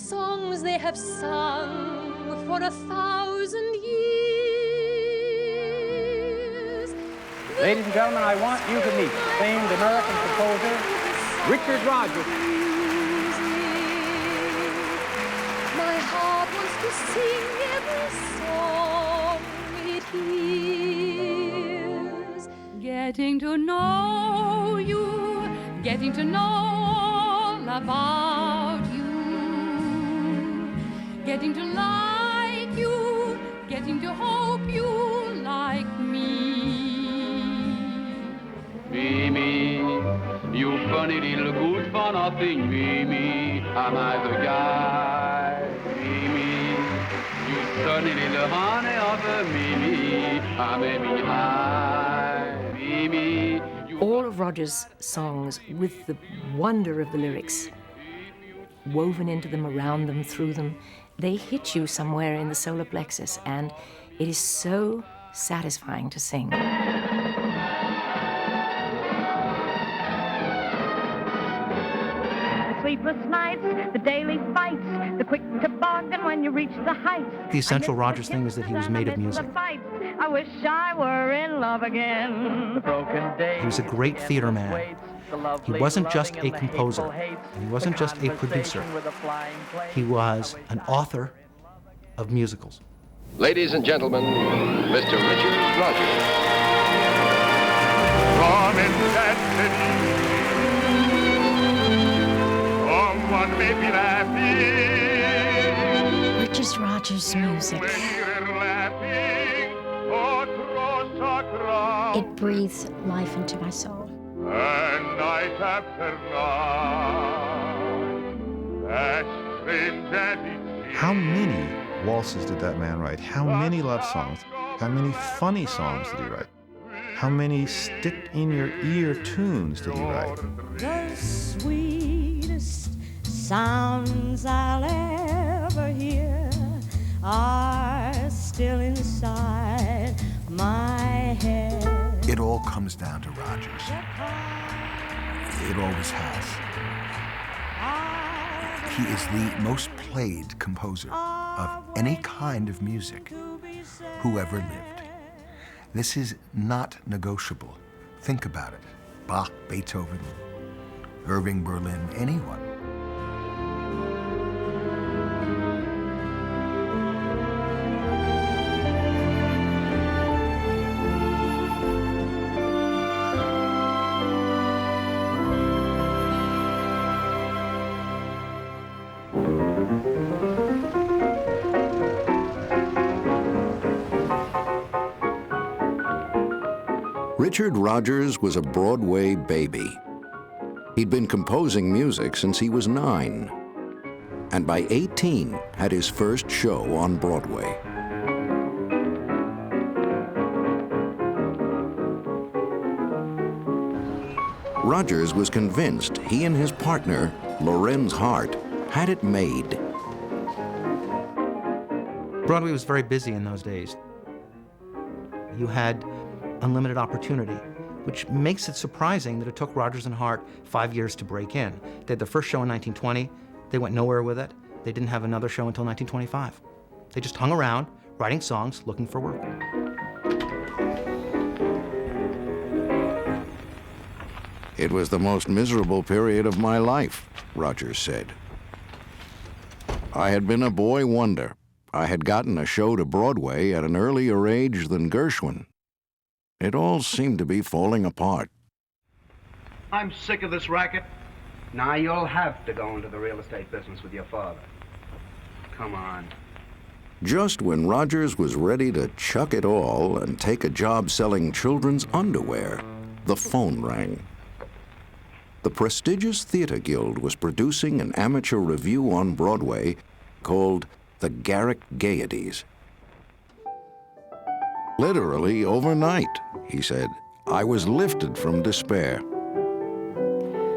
songs they have sung for 1,000 years. Ladies and gentlemen, I want you to meet famed American composer Richard Rodgers. My heart wants to sing every song it hears. Getting to know you, getting to know all about you, getting to like you, getting to hope you like me. Mimi, you funny little good for nothing, Mimi, am I the guy? Mimi, you sunny little honey of a Mimi, I'm Mimi high. Mimi. All of Rodgers' songs, with the wonder of the lyrics woven into them, around them, through them, they hit you somewhere in the solar plexus, and it is so satisfying to sing. Sleepless nights, the daily fights, the quick to bargain when you reach the heights. The essential Rodgers thing is that he was made of music. I wish I were in love again. The broken days. He was a great theater man. He wasn't just a composer, and he wasn't just a producer. He was an author of musicals. Ladies and gentlemen, Mr. Richard Rodgers. From intensity, someone may be laughing. Richard Rodgers' music. It breathes life into my soul. And night after night, that strange and how many waltzes did that man write? How many love songs? How many funny songs did he write? How many stick-in-your-ear tunes did he write? The sweetest sounds I'll ever hear are still inside my head. It all comes down to Rodgers. It always has. He is the most played composer of any kind of music who ever lived. This is not negotiable. Think about it. Bach, Beethoven, Irving Berlin, anyone. Richard Rodgers was a Broadway baby. He'd been composing music since he was 9, and by 18 had his first show on Broadway. Rodgers was convinced he and his partner, Lorenz Hart, had it made. Broadway was very busy in those days. You had unlimited opportunity, which makes it surprising that it took Rodgers and Hart 5 years to break in. They had their first show in 1920. They went nowhere with it. They didn't have another show until 1925. They just hung around, writing songs, looking for work. It was the most miserable period of my life, Rodgers said. I had been a boy wonder. I had gotten a show to Broadway at an earlier age than Gershwin. It all seemed to be falling apart. I'm sick of this racket. Now you'll have to go into the real estate business with your father. Come on. Just when Rodgers was ready to chuck it all and take a job selling children's underwear, the phone rang. The prestigious Theater Guild was producing an amateur revue on Broadway called The Garrick Gaieties. Literally overnight, he said, I was lifted from despair.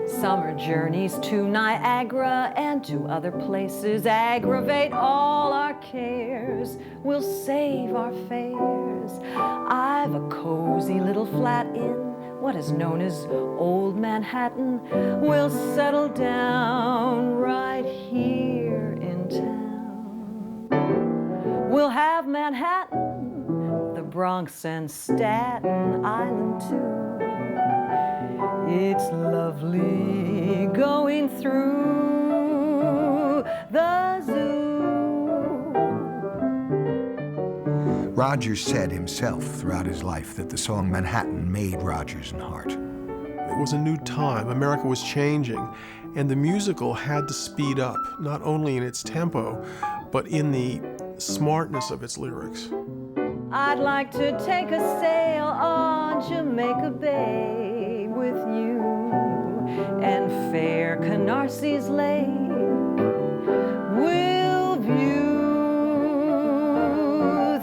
Summer journeys to Niagara and to other places aggravate all our cares. We'll save our fares. I've a cozy little flat in what is known as Old Manhattan. We'll settle down right here in Bronx and Staten Island too. It's lovely going through the zoo. Rodgers said himself throughout his life that the song Manhattan made Rodgers and Hart. It was a new time. America was changing, and the musical had to speed up, not only in its tempo, but in the smartness of its lyrics. I'd like to take a sail on Jamaica Bay with you and fair Canarsie Lake. We'll view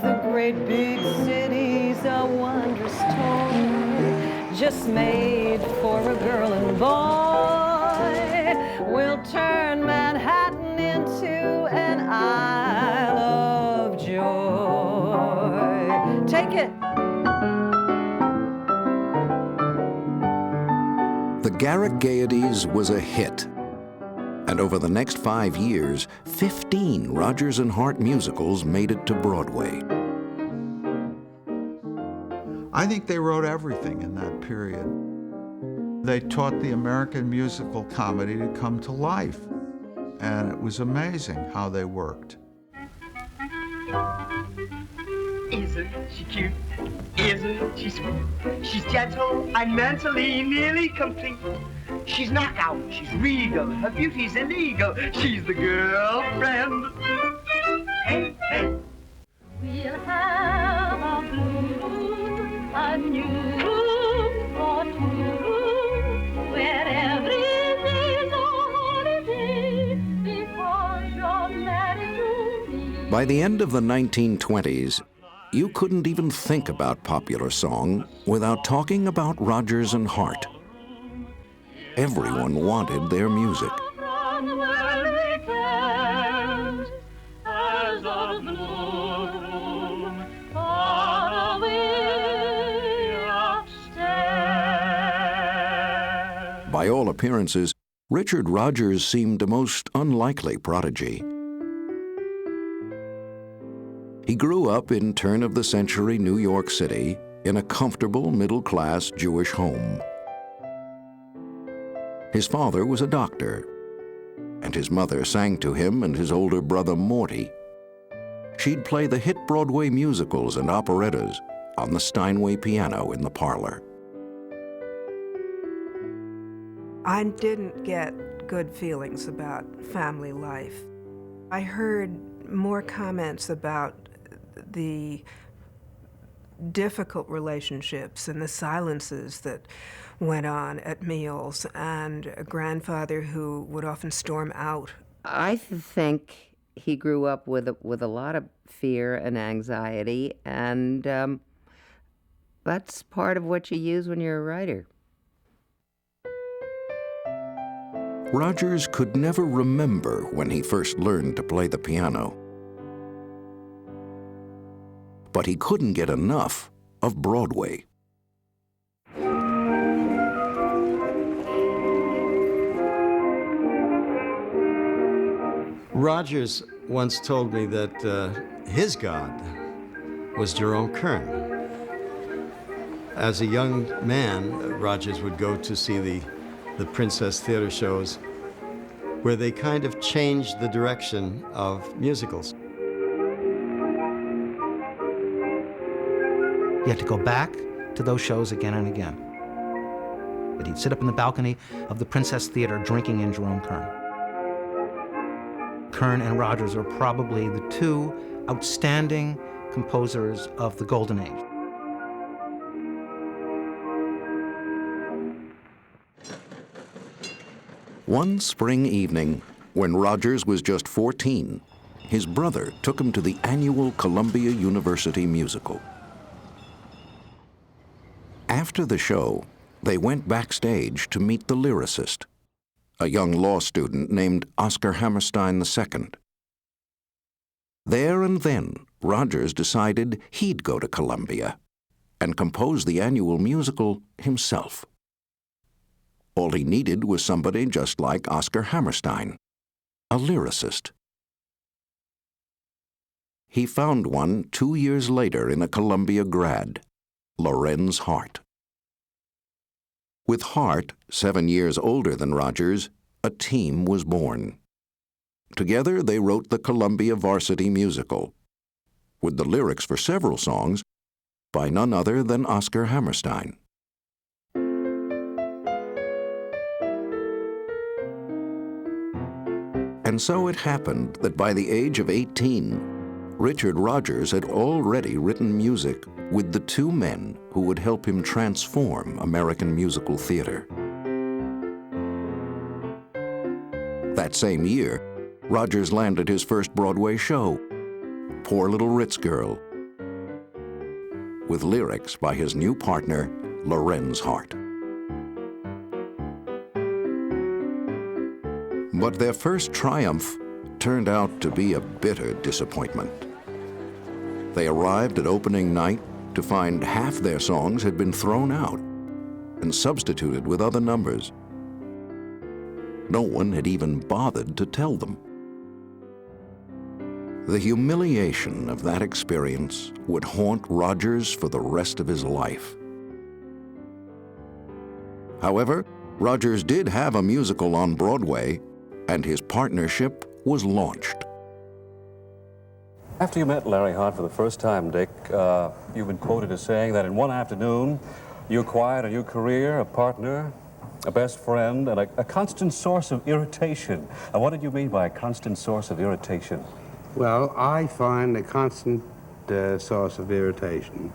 the great big cities, a wondrous toy just made for a girl and boy. We'll turn Manhattan into an Isle of Joy. Take it. The Garrick Gaieties was a hit. And over the next 5 years, 15 Rodgers and Hart musicals made it to Broadway. I think they wrote everything in that period. They taught the American musical comedy to come to life, and it was amazing how they worked. Isn't she cute? Isn't she sweet? She's gentle and mentally nearly complete. She's knockout, she's regal, her beauty's illegal. She's the girlfriend. Hey, hey. We'll have a blue, a new for two, where every day's a holiday, because you're married to me. By the end of the 1920s, you couldn't even think about popular song without talking about Rodgers and Hart. Everyone wanted their music. By all appearances, Richard Rodgers seemed a most unlikely prodigy. He grew up in turn-of-the-century New York City in a comfortable middle-class Jewish home. His father was a doctor, and his mother sang to him and his older brother Morty. She'd play the hit Broadway musicals and operettas on the Steinway piano in the parlor. I didn't get good feelings about family life. I heard more comments about the difficult relationships and the silences that went on at meals, and a grandfather who would often storm out. I think he grew up with a lot of fear and anxiety, and that's part of what you use when you're a writer. Rodgers could never remember when he first learned to play the piano. But he couldn't get enough of Broadway. Rodgers once told me that his god was Jerome Kern. As a young man, Rodgers would go to see the Princess Theater shows where they kind of changed the direction of musicals. He had to go back to those shows again and again. But he'd sit up in the balcony of the Princess Theater drinking in Jerome Kern. Kern and Rodgers were probably the two outstanding composers of the Golden Age. One spring evening, when Rodgers was just 14, his brother took him to the annual Columbia University musical. After the show, they went backstage to meet the lyricist, a young law student named Oscar Hammerstein II. There and then, Rodgers decided he'd go to Columbia and compose the annual musical himself. All he needed was somebody just like Oscar Hammerstein, a lyricist. he found one 2 years later in a Columbia grad, Lorenz Hart. With Hart, 7 years older than Rodgers, a team was born. Together, they wrote the Columbia Varsity Musical, with the lyrics for several songs by none other than Oscar Hammerstein. And so it happened that by the age of 18, Richard Rodgers had already written music with the two men who would help him transform American musical theater. That same year, Rodgers landed his first Broadway show, Poor Little Ritz Girl, with lyrics by his new partner, Lorenz Hart. But their first triumph turned out to be a bitter disappointment. They arrived at opening night to find half their songs had been thrown out and substituted with other numbers. No one had even bothered to tell them. The humiliation of that experience would haunt Rodgers for the rest of his life. However, Rodgers did have a musical on Broadway, and his partnership was launched. After you met Larry Hart for the first time, Dick, you've been quoted as saying that in one afternoon, you acquired a new career, a partner, a best friend, and a constant source of irritation. And what did you mean by a constant source of irritation? Well, I find a constant source of irritation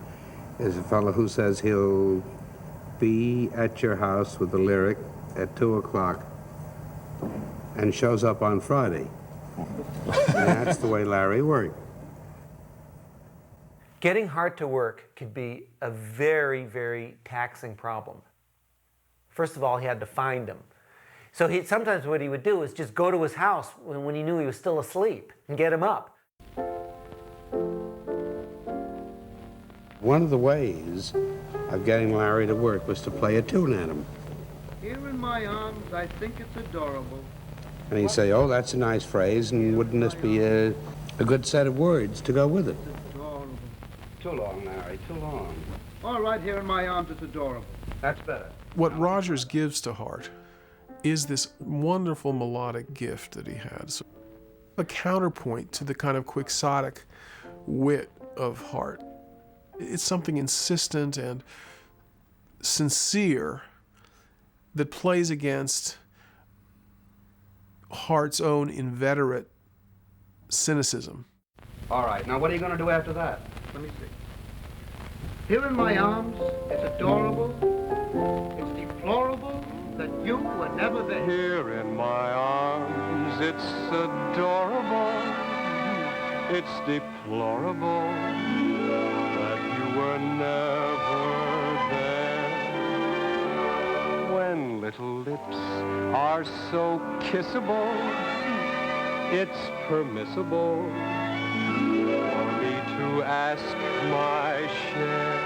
is a fellow who says he'll be at your house with the lyric at 2 o'clock and shows up on Friday. And that's the way Larry worked. Getting Hart to work could be a very, very taxing problem. First of all, he had to find him. So sometimes what he would do is just go to his house when he knew he was still asleep and get him up. One of the ways of getting Larry to work was to play a tune at him. Here in my arms, I think it's adorable. And he'd say, oh, that's a nice phrase, and wouldn't this be a good set of words to go with it? Too long, Larry, too long. All right, here in my arms, it's adorable. That's better. What Rodgers gives to Hart is this wonderful melodic gift that he had. So a counterpoint to the kind of quixotic wit of Hart. It's something insistent and sincere that plays against Hart's own inveterate cynicism. All right, now what are you going to do after that? Let me see. Here in my arms, it's adorable, it's deplorable that you were never there. Here in my arms, it's adorable, it's deplorable that you were never there. When little lips are so kissable, it's permissible for me to ask my share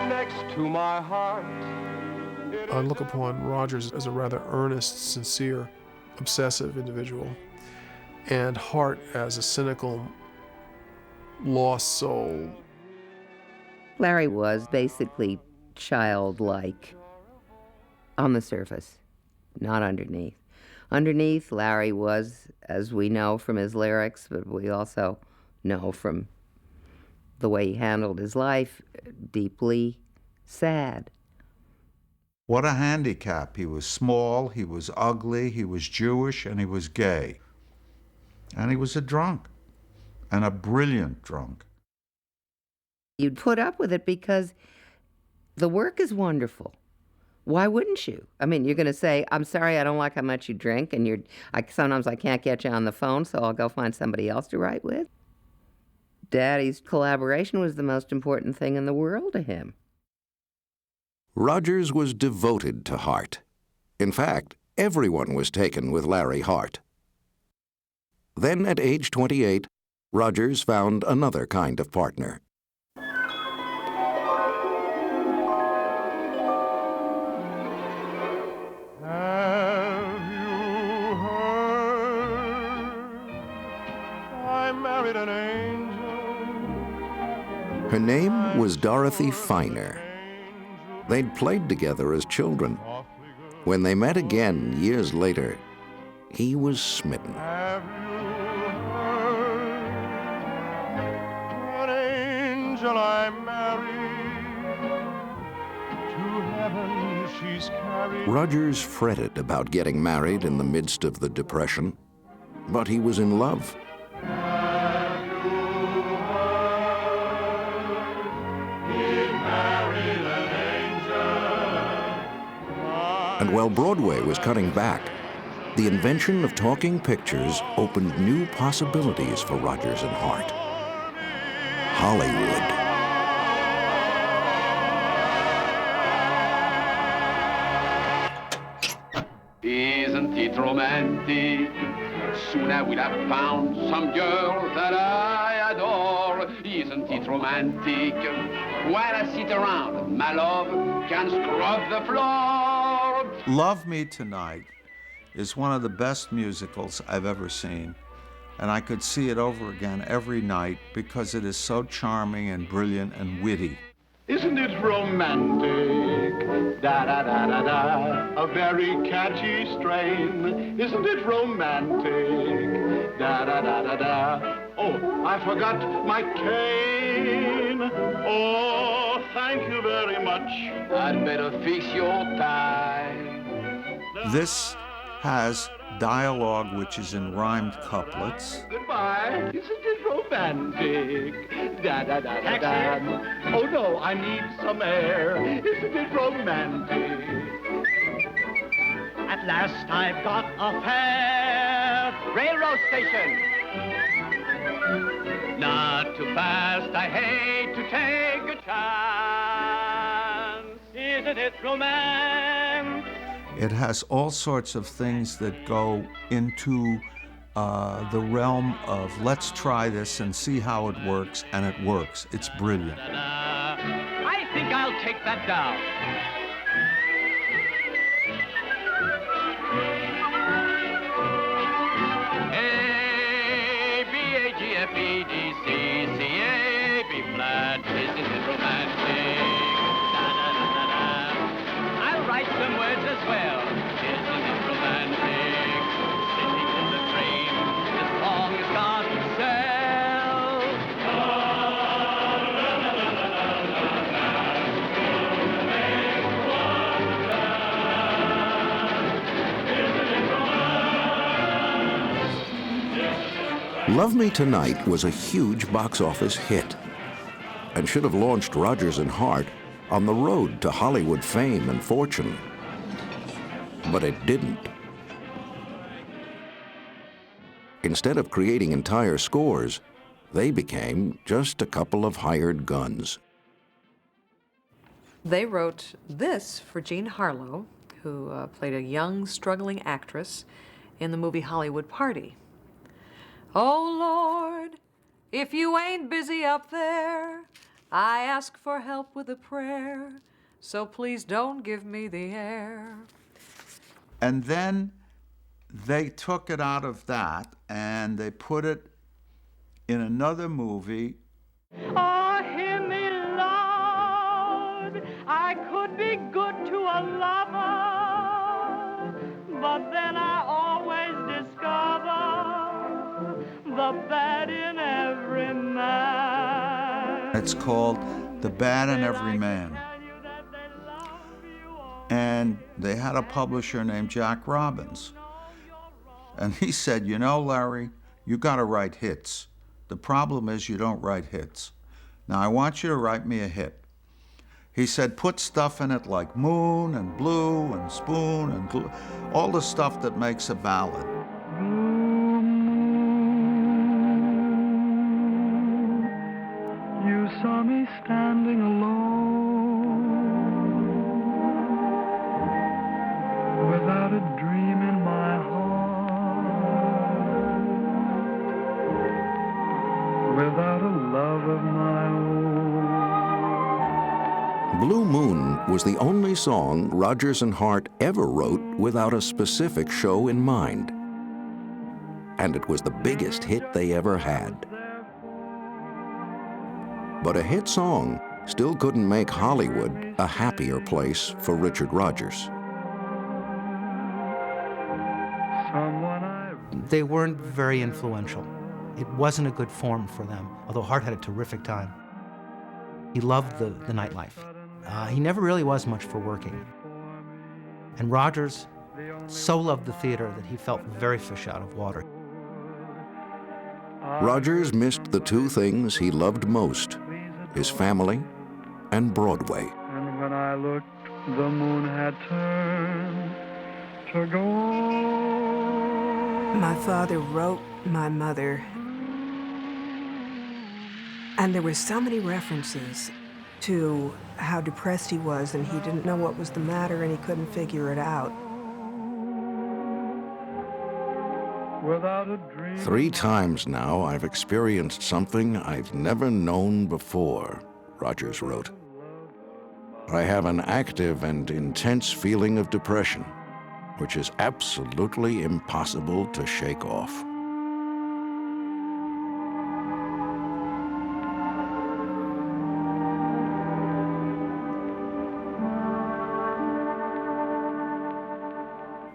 next to my heart. I look upon Rodgers as a rather earnest, sincere, obsessive individual, and Hart as a cynical, lost soul. Larry was basically childlike on the surface, not underneath. Underneath, Larry was, as we know from his lyrics, but we also know from the way he handled his life, deeply sad. What a handicap. He was small, he was ugly, he was Jewish, and he was gay. And he was a drunk, and a brilliant drunk. You'd put up with it because the work is wonderful. Why wouldn't you? I mean, you're going to say, I'm sorry, I don't like how much you drink, and sometimes I can't get you on the phone, so I'll go find somebody else to write with. Daddy's collaboration was the most important thing in the world to him. Rodgers was devoted to Hart. In fact, everyone was taken with Larry Hart. Then, at age 28, Rodgers found another kind of partner. I married an angel. Her name was Dorothy Finer. They'd played together as children. When they met again years later, he was smitten. Have you heard? An angel I married, to heaven she's carried. Rodgers fretted about getting married in the midst of the Depression, but he was in love. And while Broadway was cutting back, the invention of talking pictures opened new possibilities for Rodgers and Hart. Hollywood. Isn't it romantic? Soon I will have found some girl that I adore. Isn't it romantic? While I sit around, my love can scrub the floor. Love Me Tonight is one of the best musicals I've ever seen, and I could see it over again every night because it is so charming and brilliant and witty. Isn't it romantic? Da-da-da-da-da, a very catchy strain. Isn't it romantic? Da-da-da-da-da. Oh, I forgot my cane. Oh, thank you very much. I'd better fix your tie. This has dialogue which is in rhymed couplets. Goodbye. Isn't it romantic? Da-da-da-da-da. Oh, no, I need some air. Isn't it romantic? At last I've got a fare. Railroad station. Not too fast, I hate to take a chance. Isn't it romantic? It has all sorts of things that go into the realm of let's try this and see how it works, and it works. It's brilliant. I think I'll take that down. A, B, A, G, F, E, D, C, C, A, B flat. Isn't it romantic? Da-da-da-da-da. I'll write some words as well. Isn't it romantic? Sitting in the train, the song has got to sell. Love Me Tonight was a huge box office hit and should have launched Rodgers and Hart on the road to Hollywood fame and fortune. But it didn't. Instead of creating entire scores, they became just a couple of hired guns. They wrote this for Jean Harlow, who played a young, struggling actress in the movie Hollywood Party. Oh, Lord, if you ain't busy up there, I ask for help with a prayer, so please don't give me the air. And then they took it out of that and they put it in another movie. Oh, hear me, Lord, I could be good to a lover, but then I always discover the bad in every man. It's called The Bad in Every Man. And they had a publisher named Jack Robbins. And he said, you know, Larry, you gotta write hits. The problem is you don't write hits. Now I want you to write me a hit. He said, put stuff in it like moon and blue and spoon and glue, all the stuff that makes a ballad. You saw me standing alone, without a dream in my heart, without a love of my own. Blue Moon was the only song Rodgers and Hart ever wrote without a specific show in mind. And it was the biggest hit they ever had. But a hit song still couldn't make Hollywood a happier place for Richard Rodgers. They weren't very influential. It wasn't a good form for them, although Hart had a terrific time. He loved the nightlife. He never really was much for working. And Rodgers so loved the theater that he felt very fish out of water. Rodgers missed the two things he loved most, his family and Broadway. And when I looked, the moon had turned to gold. My father wrote my mother, and there were so many references to how depressed he was, and he didn't know what was the matter, and he couldn't figure it out. Without a dream. 3 times now, I've experienced something I've never known before, Rodgers wrote. I have an active and intense feeling of depression, which is absolutely impossible to shake off.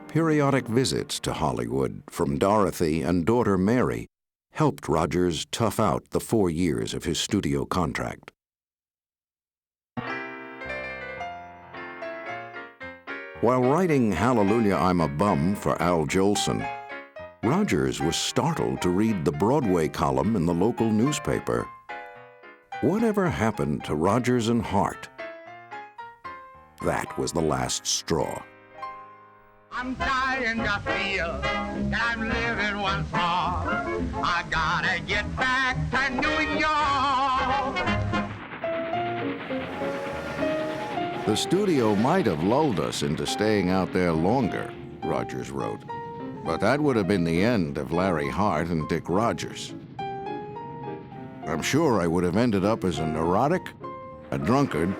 Periodic visits to Hollywood from Dorothy and daughter Mary helped Rodgers tough out the 4 years of his studio contract. While writing Hallelujah, I'm a Bum for Al Jolson, Rodgers was startled to read the Broadway column in the local newspaper. Whatever happened to Rodgers and Hart? That was the last straw. I'm dying to feel that I'm living once more. I gotta get back to New York. The studio might have lulled us into staying out there longer, Rodgers wrote. But that would have been the end of Larry Hart and Dick Rodgers. I'm sure I would have ended up as a neurotic, a drunkard,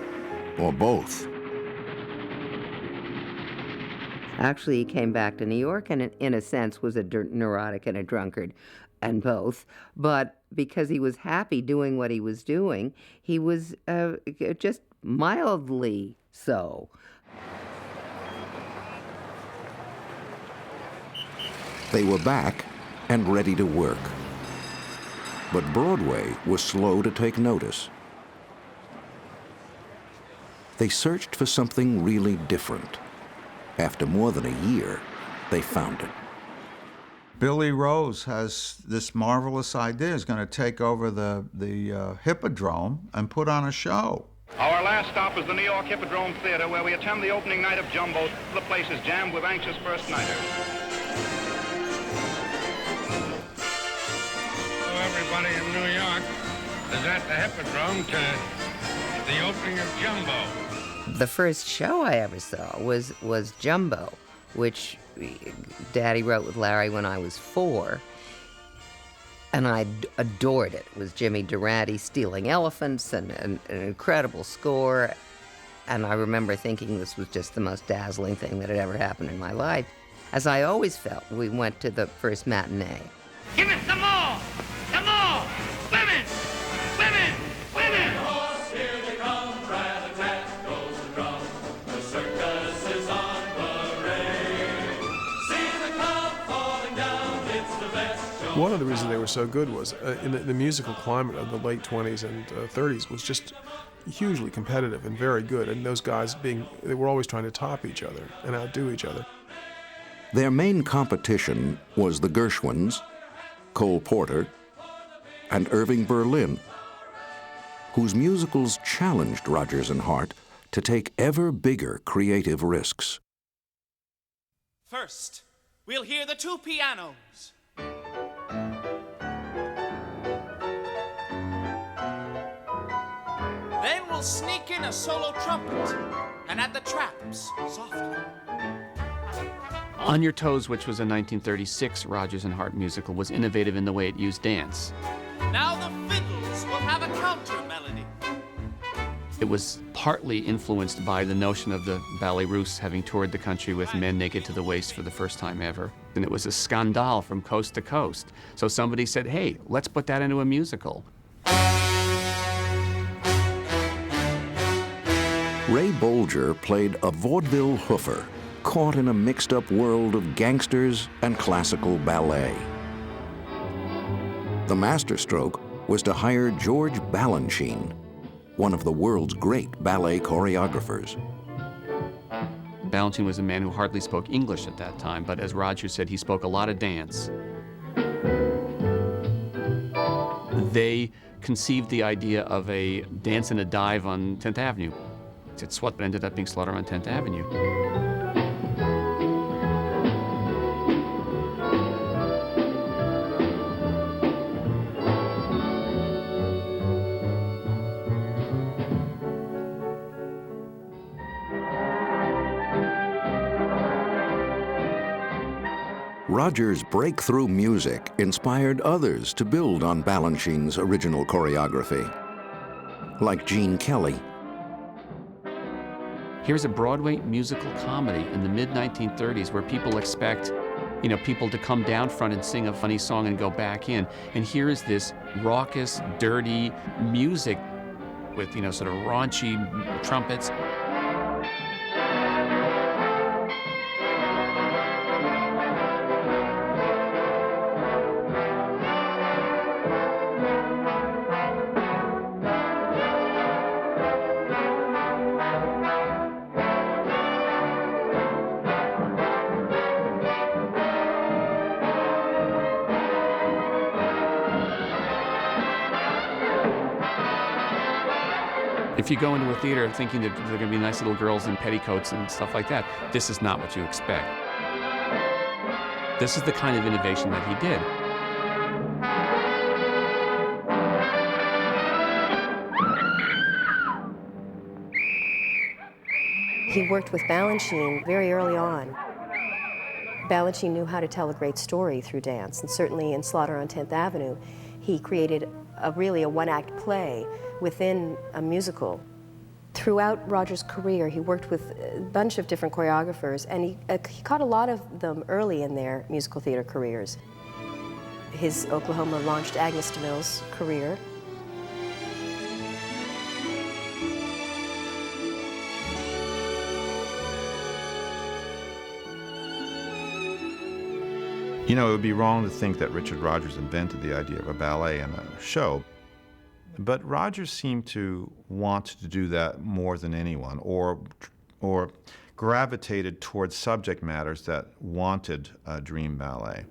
or both. Actually, he came back to New York and, in a sense, was a neurotic and a drunkard, and both. But because he was happy doing what he was doing, he was just mildly so. They were back and ready to work. But Broadway was slow to take notice. They searched for something really different. After more than a year, they found it. Billy Rose has this marvelous idea. He's going to take over the Hippodrome and put on a show. Our last stop is the New York Hippodrome Theater, where we attend the opening night of Jumbo. The place is jammed with anxious first-nighters. So everybody in New York is at the Hippodrome to the opening of Jumbo. The first show I ever saw was Jumbo, which Daddy wrote with Larry when I was 4. And I adored it. It was Jimmy Durante stealing elephants and an incredible score. And I remember thinking this was just the most dazzling thing that had ever happened in my life. As I always felt, we went to the first matinee. Give me some more! Some more! Women! Women! Women! Here they come, rat-a-tat goes the drum. The circus is on parade. See the cloud falling down, it's the best show. One of the reasons they were so good was in the musical climate of the late 20s and 30s was just hugely competitive and very good. And those guys they were always trying to top each other and outdo each other. Their main competition was the Gershwins, Cole Porter, and Irving Berlin, whose musicals challenged Rodgers and Hart to take ever bigger creative risks. First, we'll hear the 2 pianos. Then we'll sneak in a solo trumpet and add the traps softly. On Your Toes, which was a 1936 Rodgers and Hart musical, was innovative in the way it used dance. Now the fiddles will have a counter melody. It was partly influenced by the notion of the ballet russe having toured the country with men naked to the waist for the first time ever. And it was a scandale from coast to coast. So somebody said, hey, let's put that into a musical. Ray Bolger played a vaudeville hoofer caught in a mixed-up world of gangsters and classical ballet. The masterstroke was to hire George Balanchine, one of the world's great ballet choreographers. Balanchine was a man who hardly spoke English at that time, but as Rodgers said, he spoke a lot of dance. They conceived the idea of a dance and a dive on 10th Avenue. It's what ended up being Slaughter on 10th Avenue. Rodgers' breakthrough music inspired others to build on Balanchine's original choreography, like Gene Kelly. Here's a Broadway musical comedy in the mid-1930s where people expect, you know, people to come down front and sing a funny song and go back in. And here is this raucous, dirty music with, you know, sort of raunchy trumpets. If you go into a theater thinking that there are going to be nice little girls in petticoats and stuff like that, this is not what you expect. This is the kind of innovation that he did. He worked with Balanchine very early on. Balanchine knew how to tell a great story through dance, and certainly in Slaughter on 10th Avenue, he created really a one-act play within a musical. Throughout Rodgers' career, he worked with a bunch of different choreographers, and he caught a lot of them early in their musical theater careers. His Oklahoma launched Agnes DeMille's career. You know, it would be wrong to think that Richard Rodgers invented the idea of a ballet in a show, but Rodgers seemed to want to do that more than anyone, or gravitated towards subject matters that wanted a dream ballet.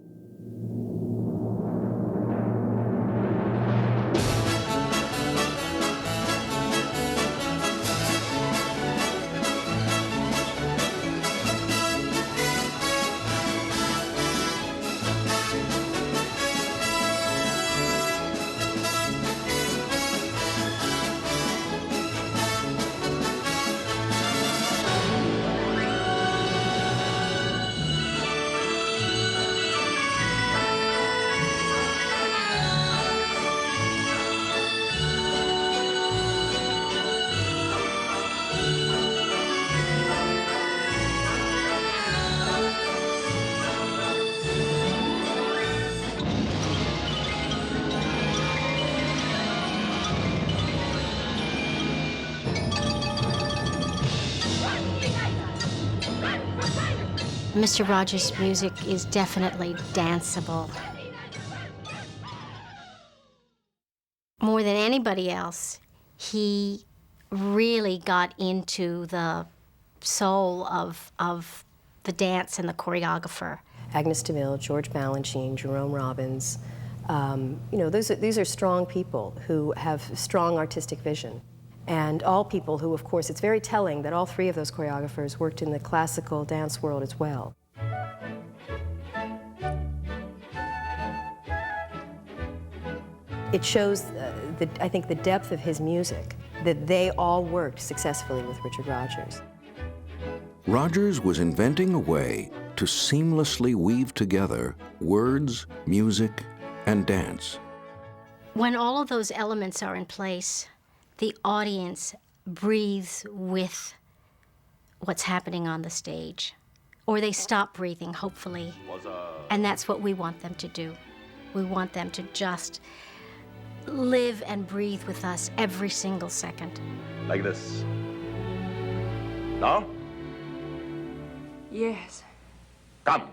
Mr. Rodgers' music is definitely danceable. More than anybody else, he really got into the soul of the dance and the choreographer. Agnes DeMille, George Balanchine, Jerome Robbins, you know, these are strong people who have strong artistic vision. And all people who, of course, it's very telling that all three of those choreographers worked in the classical dance world as well. It shows, I think, the depth of his music, that they all worked successfully with Richard Rodgers. Rodgers was inventing a way to seamlessly weave together words, music, and dance. When all of those elements are in place, the audience breathes with what's happening on the stage. Or they stop breathing, hopefully. And that's what we want them to do. We want them to just live and breathe with us every single second. Like this. No? Yes. Come.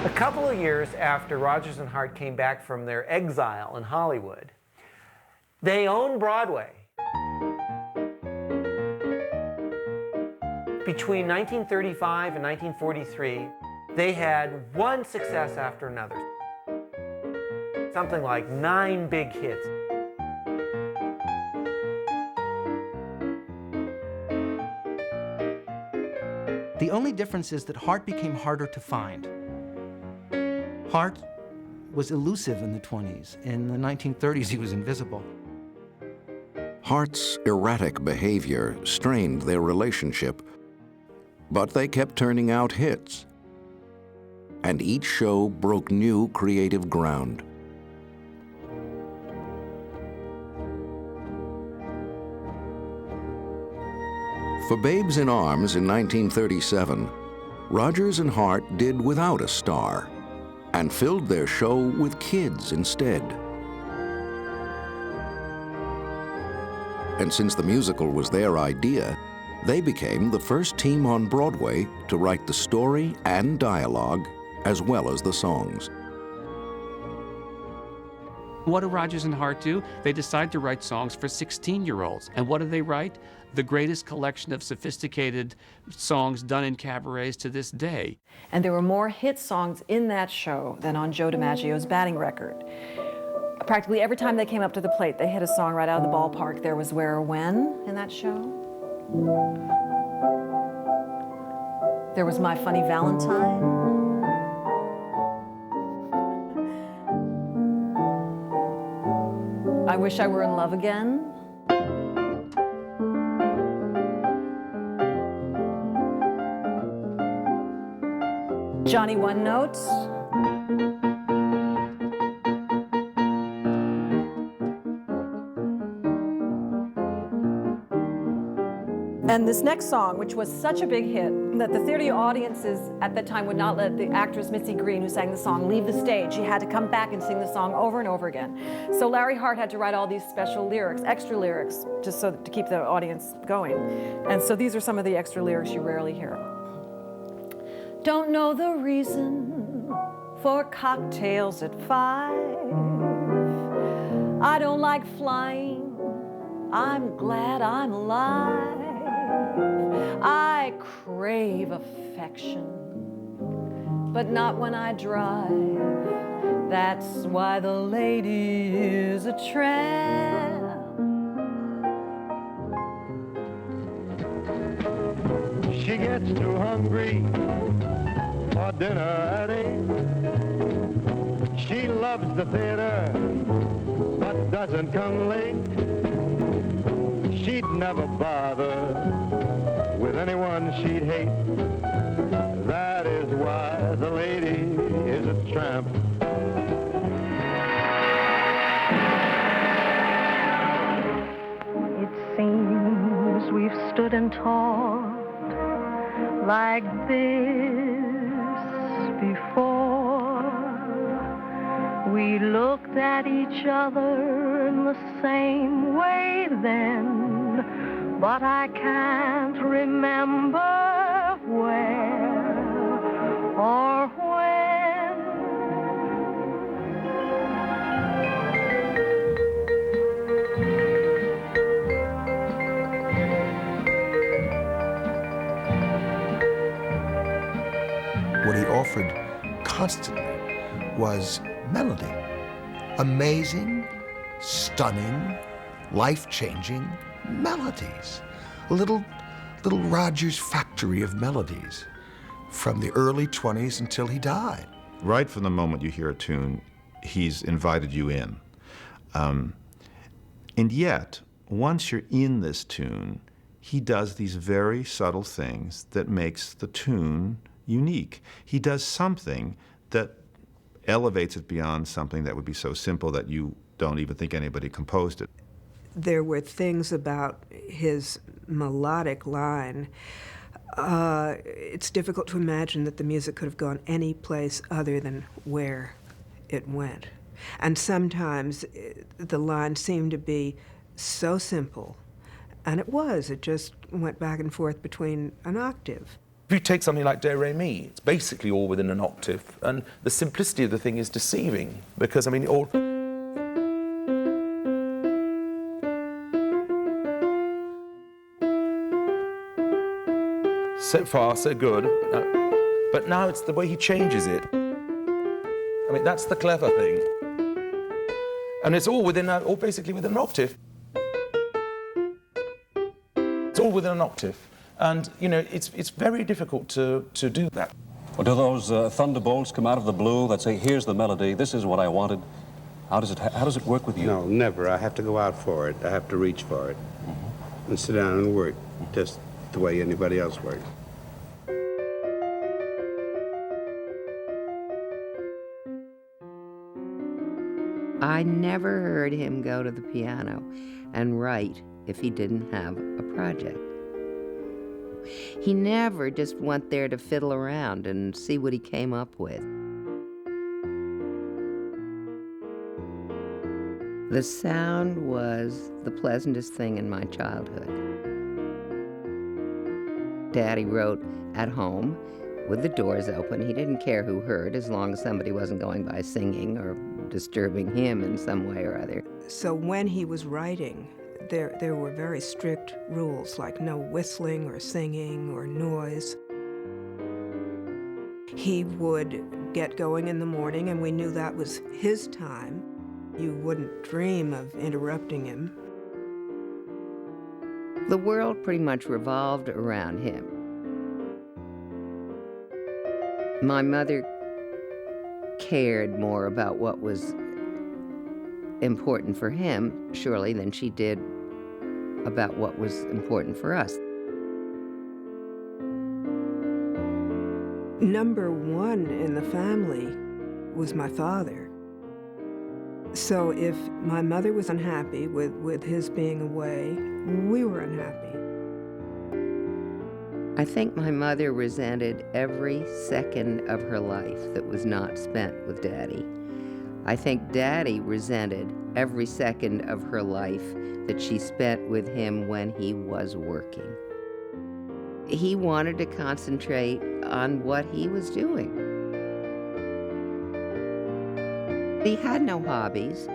A couple of years after Rodgers and Hart came back from their exile in Hollywood, they owned Broadway. Between 1935 and 1943, they had one success after another. Something like 9 big hits. The only difference is that Hart became harder to find. Hart was elusive in the 20s. In the 1930s, he was invisible. Hart's erratic behavior strained their relationship, but they kept turning out hits. And each show broke new creative ground. For Babes in Arms in 1937, Rodgers and Hart did without a star and filled their show with kids instead. And since the musical was their idea, they became the first team on Broadway to write the story and dialogue as well as the songs. What do Rodgers and Hart do? They decide to write songs for 16-year-olds. And what do they write? The greatest collection of sophisticated songs done in cabarets to this day. And there were more hit songs in that show than on Joe DiMaggio's batting record. Practically every time they came up to the plate, they hit a song right out of the ballpark. There was Where or When in that show. There was My Funny Valentine. I Wish I Were in Love Again. Johnny One Note. And this next song, which was such a big hit that the theater audiences at that time would not let the actress Missy Green, who sang the song, leave the stage. She had to come back and sing the song over and over again. So Larry Hart had to write all these special lyrics, extra lyrics, just so to keep the audience going. And so these are some of the extra lyrics you rarely hear. Don't know the reason for cocktails at 5. I don't like flying. I'm glad I'm alive. I crave affection, but not when I drive. That's why the lady is a tramp. She gets too hungry for dinner at 8. She loves the theater, but doesn't come late. She'd never bother with anyone she'd hate. That is why the lady is a tramp. It seems we've stood and talked like this before. We looked at each other in the same way then, but I can't remember where or when. constantly was melody. Amazing, stunning, life-changing melodies. A little Rodgers factory of melodies from the early 20s until he died. Right from the moment you hear a tune, he's invited you in. And yet, once you're in this tune, he does these very subtle things that makes the tune unique. He does something that elevates it beyond something that would be so simple that you don't even think anybody composed it. There were things about his melodic line. It's difficult to imagine that the music could have gone any place other than where it went. And sometimes the line seemed to be so simple, and it just went back and forth between an octave. If you take something like Do Re Mi, it's basically all within an octave, and the simplicity of the thing is deceiving, because, I mean, all... So far, so good, but now it's the way he changes it. I mean, that's the clever thing. And it's all within, all basically within an octave. It's all within an octave. And, you know, it's very difficult to do that. Well, do those thunderbolts come out of the blue that say, here's the melody, this is what I wanted? How does it work with you? No, never. I have to go out for it. I have to reach for it. And sit down and work, just the way anybody else works. I never heard him go to the piano and write if he didn't have a project. He never just went there to fiddle around and see what he came up with. The sound was the pleasantest thing in my childhood. Daddy wrote at home with the doors open. He didn't care who heard as long as somebody wasn't going by singing or disturbing him in some way or other. So when he was writing, there were very strict rules, like no whistling or singing or noise. He would get going in the morning, and we knew that was his time. You wouldn't dream of interrupting him. The world pretty much revolved around him. My mother cared more about what was important for him, surely, than she did about what was important for us. Number one in the family was my father. So if my mother was unhappy with his being away, we were unhappy. I think my mother resented every second of her life that was not spent with Daddy. I think Daddy resented every second of her life that she spent with him when he was working. He wanted to concentrate on what he was doing. He had no hobbies.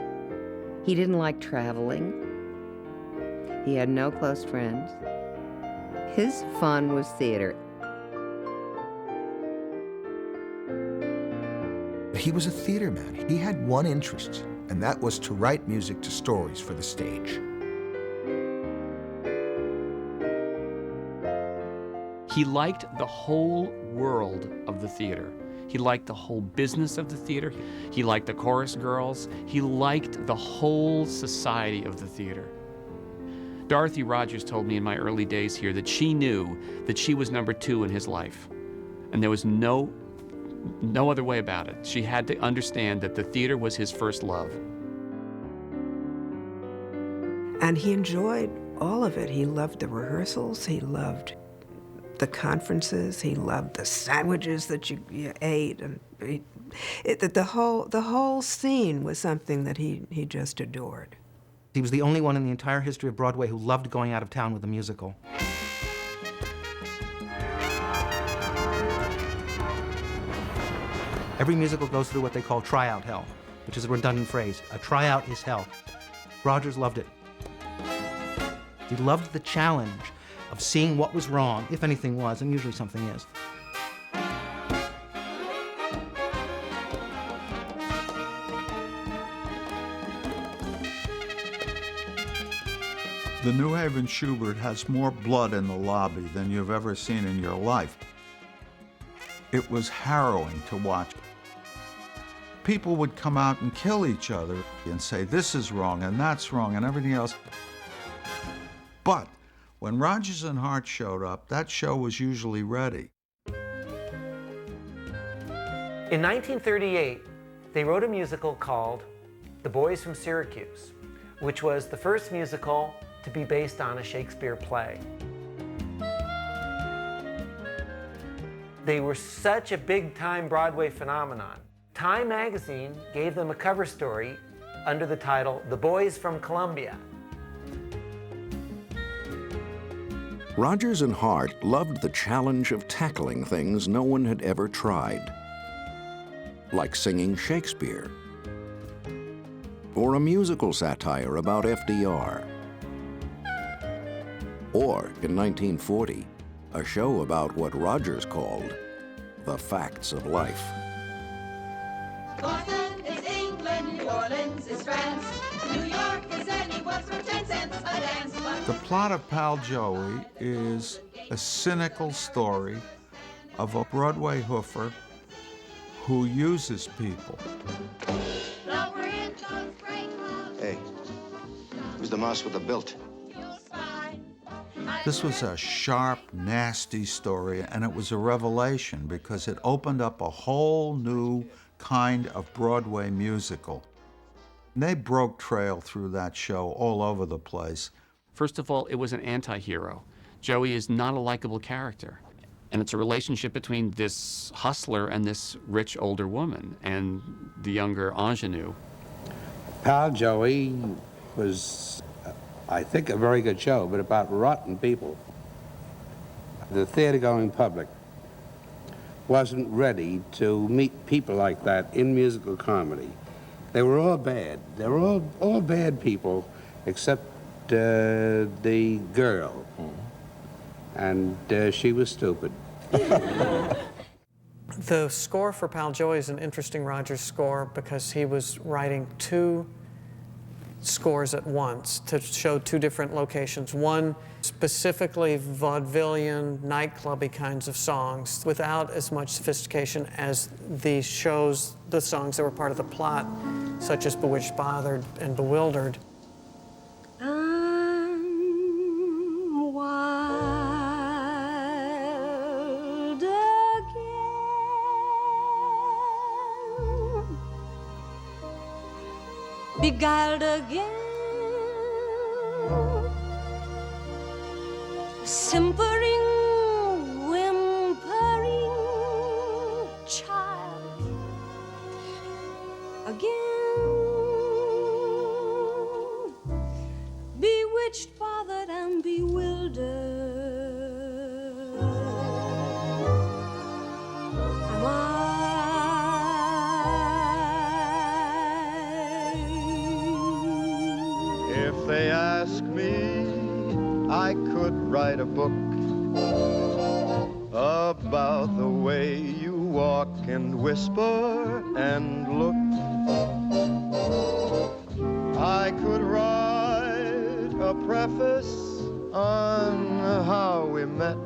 He didn't like traveling. He had no close friends. His fun was theater. He was a theater man. He had one interest, and that was to write music to stories for the stage. He liked the whole world of the theater. He liked the whole business of the theater. He liked the chorus girls. He liked the whole society of the theater. Dorothy Rodgers told me in my early days here that she knew that she was number two in his life. And there was no other way about it. She had to understand that the theater was his first love. And he enjoyed all of it. He loved the rehearsals. He loved the conferences. He loved the sandwiches that you ate. And the whole scene was something that he just adored. He was the only one in the entire history of Broadway who loved going out of town with a musical. Every musical goes through what they call tryout hell, which is a redundant phrase. A tryout is hell. Rodgers loved it. He loved the challenge of seeing what was wrong, if anything was, and usually something is. The New Haven Schubert has more blood in the lobby than you've ever seen in your life. It was harrowing to watch. People would come out and kill each other and say, this is wrong and that's wrong and everything else. But when Rodgers and Hart showed up, that show was usually ready. In 1938, they wrote a musical called The Boys from Syracuse, which was the first musical to be based on a Shakespeare play. They were such a big-time Broadway phenomenon. Time magazine gave them a cover story under the title, The Boys from Columbia. Rodgers and Hart loved the challenge of tackling things no one had ever tried, like singing Shakespeare, or a musical satire about FDR, or, in 1940, a show about what Rodgers called the facts of life. Boston is England, New Orleans is France, New York is anywhere from 10 cents a dance. The plot of Pal Joey is a cynical story of a Broadway hoofer who uses people. Hey, who's the mouse with the bilt? This was a sharp, nasty story, and it was a revelation because it opened up a whole new kind of Broadway musical. They broke trail through that show all over the place. First of all, it was an anti-hero. Joey is not a likable character. And it's a relationship between this hustler and this rich older woman and the younger ingenue. Pal Joey was, I think, a very good show, but about rotten people. The theater-going public wasn't ready to meet people like that in musical comedy. They were all bad. They were all bad people except the girl. And she was stupid. The score for Pal Joey is an interesting Rodgers score because he was writing two scores at once to show two different locations. One specifically vaudevillian, nightclubby kinds of songs without as much sophistication as the songs that were part of the plot, such as Bewitched, Bothered, and Bewildered. Beguiled again, simpering, whimpering child again, bewitched, bothered, and bewildered. Am I? If they ask me, I could write a book about the way you walk and whisper and look. I could write a preface on how we met,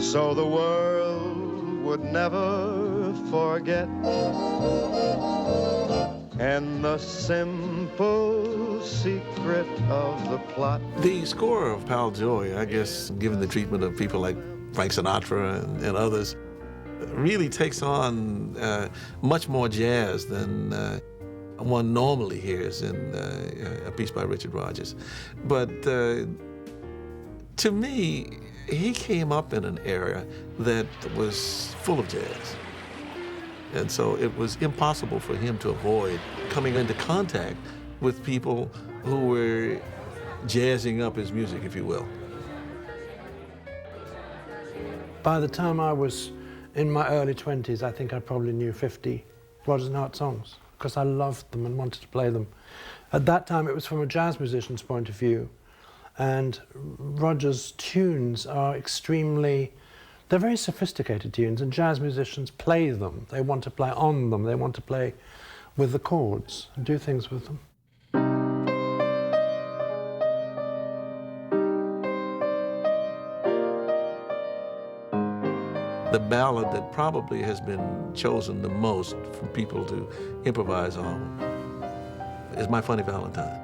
so the world would never forget. And the simple secret of the plot. The score of Pal Joey, I guess, given the treatment of people like Frank Sinatra and others, really takes on much more jazz than one normally hears in a piece by Richard Rodgers. But to me, he came up in an era that was full of jazz. And so it was impossible for him to avoid coming into contact with people who were jazzing up his music, if you will. By the time I was in my early 20s, I think I probably knew 50 Rodgers and Hart songs because I loved them and wanted to play them. At that time, it was from a jazz musician's point of view. And Rodgers' tunes are they're very sophisticated tunes, and jazz musicians play them. They want to play on them. They want to play with the chords and do things with them. the ballad that probably has been chosen the most for people to improvise on is My Funny Valentine.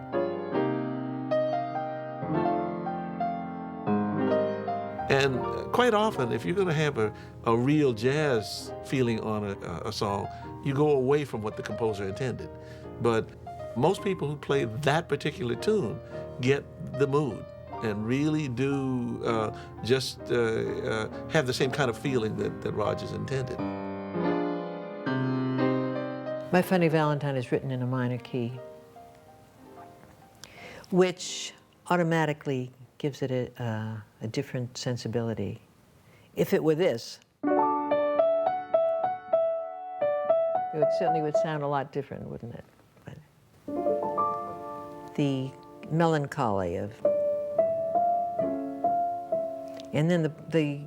And quite often, if you're going to have a real jazz feeling on a song, you go away from what the composer intended. But most people who play that particular tune get the mood and really do have the same kind of feeling that Rodgers intended. My Funny Valentine is written in a minor key, which automatically gives it a different sensibility. If it were this, it certainly would sound a lot different, wouldn't it? But the melancholy of, and then the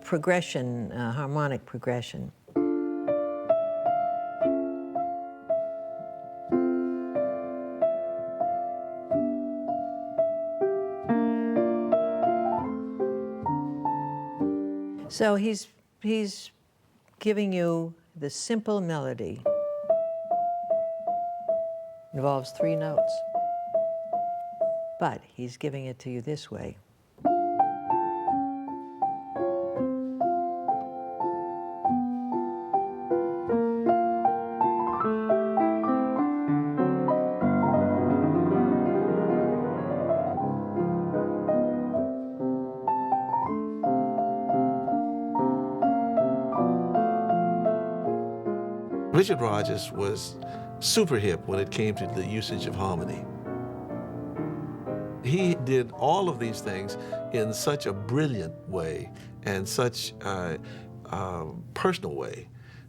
progression, harmonic progression. So he's giving you the simple melody. Involves 3 notes, but he's giving it to you this way. Richard Rodgers was super hip when it came to the usage of harmony. He did all of these things in such a brilliant way and such a personal way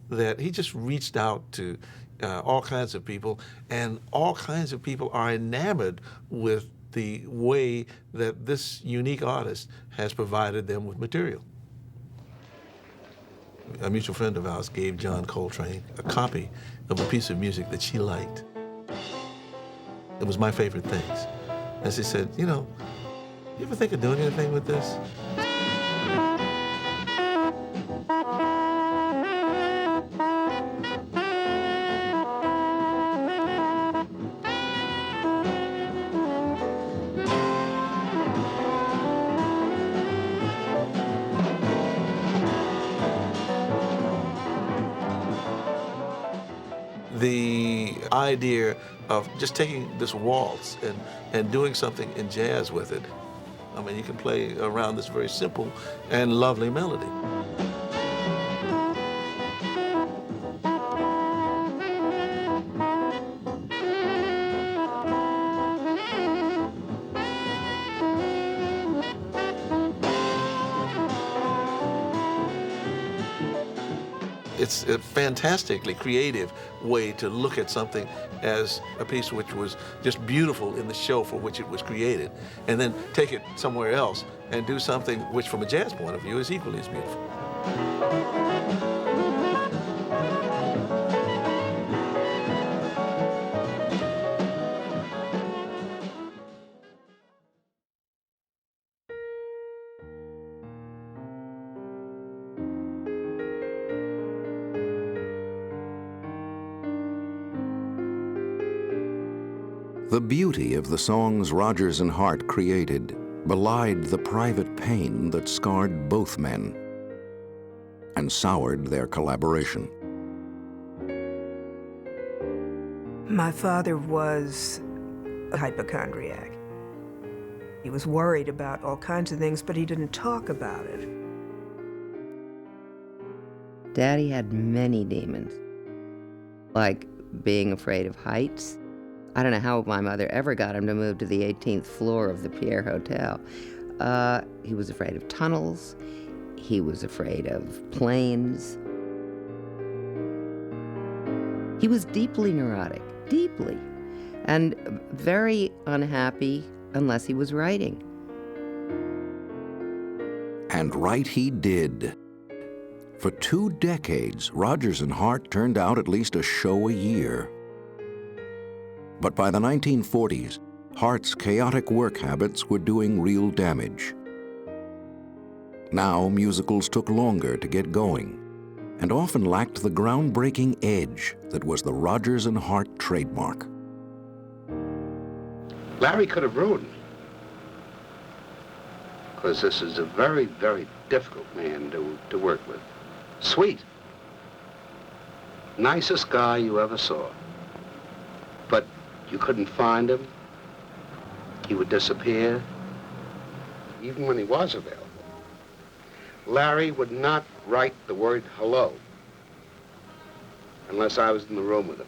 that he just reached out to all kinds of people, and all kinds of people are enamored with the way that this unique artist has provided them with material. A mutual friend of ours gave John Coltrane a copy of a piece of music that she liked. It was My Favorite Things. And she said, you know, you ever think of doing anything with this? The idea of just taking this waltz and doing something in jazz with it. I mean, you can play around this very simple and lovely melody. It's a fantastically creative way to look at something as a piece which was just beautiful in the show for which it was created, and then take it somewhere else and do something which, from a jazz point of view, is equally as beautiful. The beauty of the songs Rodgers and Hart created belied the private pain that scarred both men and soured their collaboration. My father was a hypochondriac. He was worried about all kinds of things, but he didn't talk about it. Daddy had many demons, like being afraid of heights. I don't know how my mother ever got him to move to the 18th floor of the Pierre Hotel. He was afraid of tunnels. He was afraid of planes. He was deeply neurotic, deeply, and very unhappy unless he was writing. And write he did. For 2 decades, Rodgers and Hart turned out at least a show a year. But by the 1940s, Hart's chaotic work habits were doing real damage. Now musicals took longer to get going and often lacked the groundbreaking edge that was the Rodgers and Hart trademark. Larry could have ruined me, because this is a very, very difficult man to work with. Sweet. Nicest guy you ever saw. But you couldn't find him. He would disappear. Even when he was available. Larry would not write the word hello unless I was in the room with him.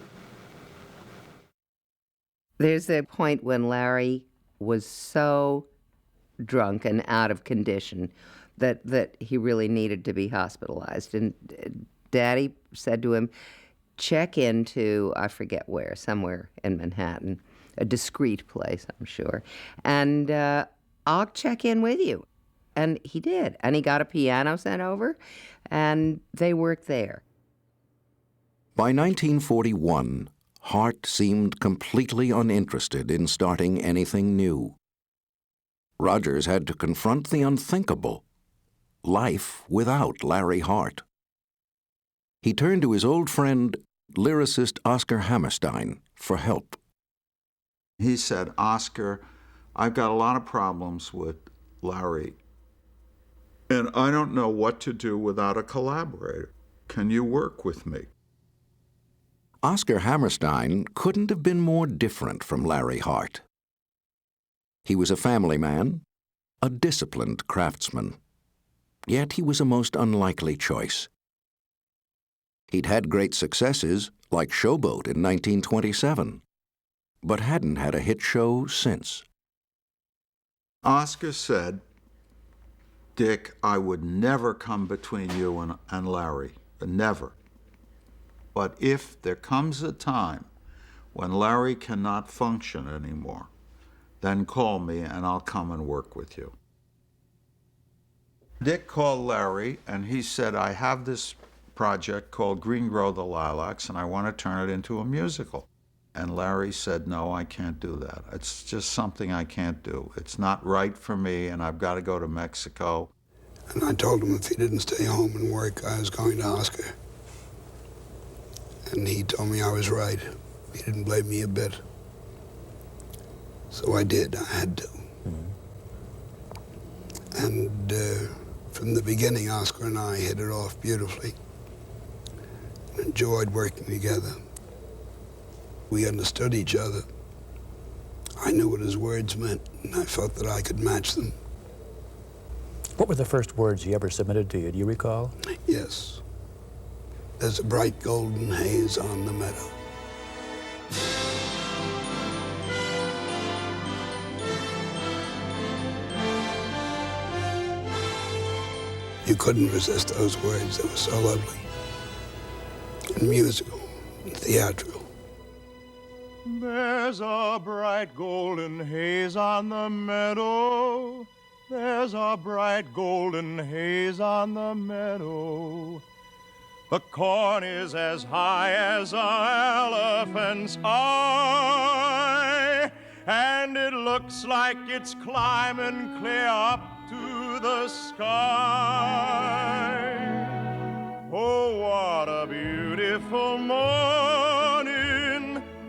There's a point when Larry was so drunk and out of condition that he really needed to be hospitalized. And Daddy said to him, check into, I forget where, somewhere in Manhattan, a discreet place, I'm sure, and I'll check in with you. And he did. And he got a piano sent over, and they worked there. By 1941, Hart seemed completely uninterested in starting anything new. Rodgers had to confront the unthinkable: life without Larry Hart. He turned to his old friend, lyricist Oscar Hammerstein, for help. He said, Oscar, I've got a lot of problems with Larry, and I don't know what to do without a collaborator. Can you work with me? Oscar Hammerstein couldn't have been more different from Larry Hart. He was a family man, a disciplined craftsman, yet he was a most unlikely choice. He'd had great successes, like Showboat in 1927, but hadn't had a hit show since. Oscar said, Dick, I would never come between you and Larry, never. But if there comes a time when Larry cannot function anymore, then call me and I'll come and work with you. Dick called Larry and he said, I have this project called Green Grow the Lilacs and I want to turn it into a musical. And Larry said, no, I can't do that. It's just something I can't do. It's not right for me and I've got to go to Mexico. And I told him if he didn't stay home and work, I was going to Oscar. And he told me I was right. He didn't blame me a bit. So I did. I had to. And from the beginning, Oscar and I hit it off beautifully. Enjoyed working together. We understood each other. I knew what his words meant, and I felt that I could match them. What were the first words he ever submitted to you? Do you recall? Yes. There's a bright golden haze on the meadow. You couldn't resist those words. They were so lovely. And musical, and theatrical. There's a bright golden haze on the meadow. There's a bright golden haze on the meadow. The corn is as high as an elephant's eye, and it looks like it's climbing clear up to the sky. Oh, what a beautiful morning.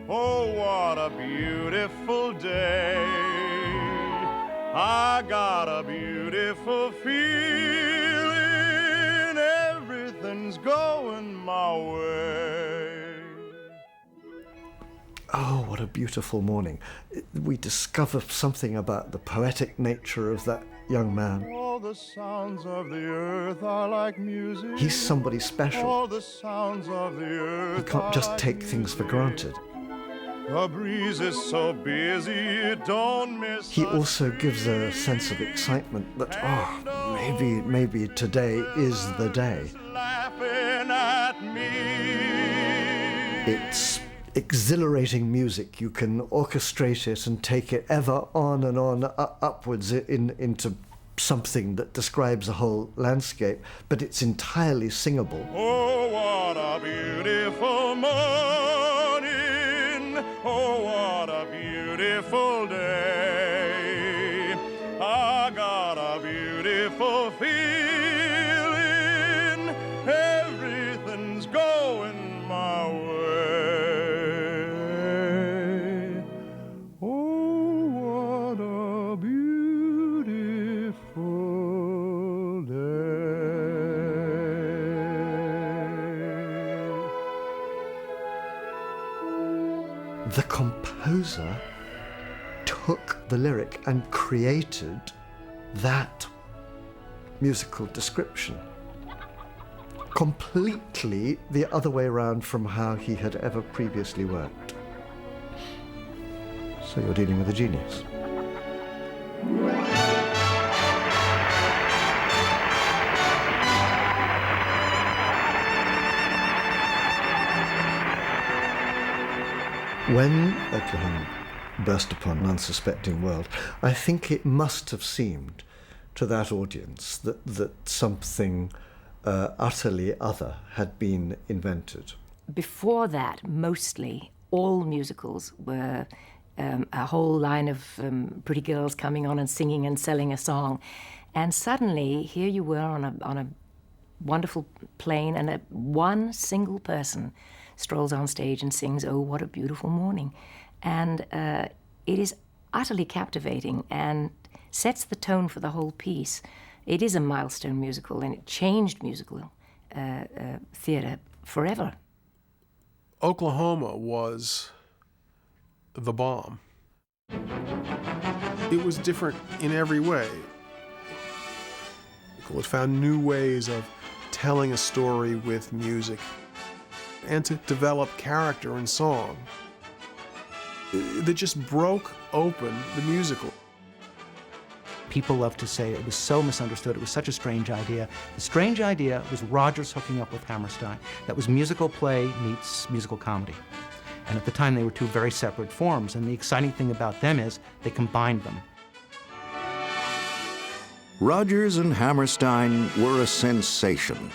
Oh, what a beautiful day. I got a beautiful feeling, everything's going my way. Oh, what a beautiful morning. We discover something about the poetic nature of that young man. All the sounds of the earth are like music. He's somebody special. All the sounds of the earth. He can't just take things for granted. The breeze is so busy, it don't miss. He also gives a sense of excitement that, maybe today is the day. Laughing at me. It's exhilarating music. You can orchestrate it and take it ever on and on upwards into something that describes a whole landscape, but it's entirely singable. Oh, what a beautiful morning. Oh, what a beautiful day. I got a beautiful feeling, the composer took the lyric and created that musical description. Completely the other way around from how he had ever previously worked. So you're dealing with a genius. When Oklahoma burst upon an unsuspecting world, I think it must have seemed to that audience that something utterly other had been invented. Before that, mostly, all musicals were a whole line of pretty girls coming on and singing and selling a song. And suddenly, here you were on a wonderful plane, and one single person strolls on stage and sings, "Oh, what a beautiful morning." And it is utterly captivating and sets the tone for the whole piece. It is a milestone musical, and it changed musical theater forever. Oklahoma was the bomb. It was different in every way. It found new ways of telling a story with music and to develop character and song that just broke open the musical. People love to say it was so misunderstood, it was such a strange idea. The strange idea was Rodgers hooking up with Hammerstein. That was musical play meets musical comedy. And at the time, they were two very separate forms, and the exciting thing about them is they combined them. Rodgers and Hammerstein were a sensation.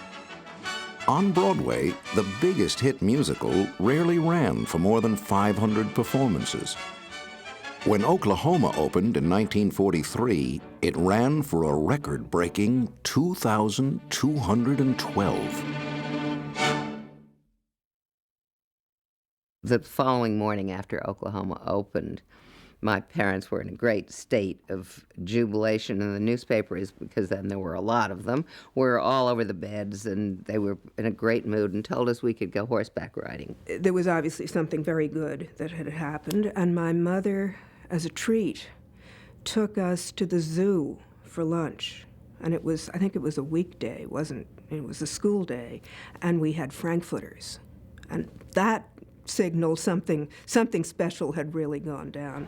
On Broadway, the biggest hit musical rarely ran for more than 500 performances. When Oklahoma opened in 1943, it ran for a record-breaking 2,212. The following morning after Oklahoma opened, my parents were in a great state of jubilation, and the newspapers, because then there were a lot of them, were all over the beds, and they were in a great mood and told us we could go horseback riding. There was obviously something very good that had happened, and my mother, as a treat, took us to the zoo for lunch. And it was, I think it was a weekday, it was a school day, and we had frankfurters. And that signaled something special had really gone down.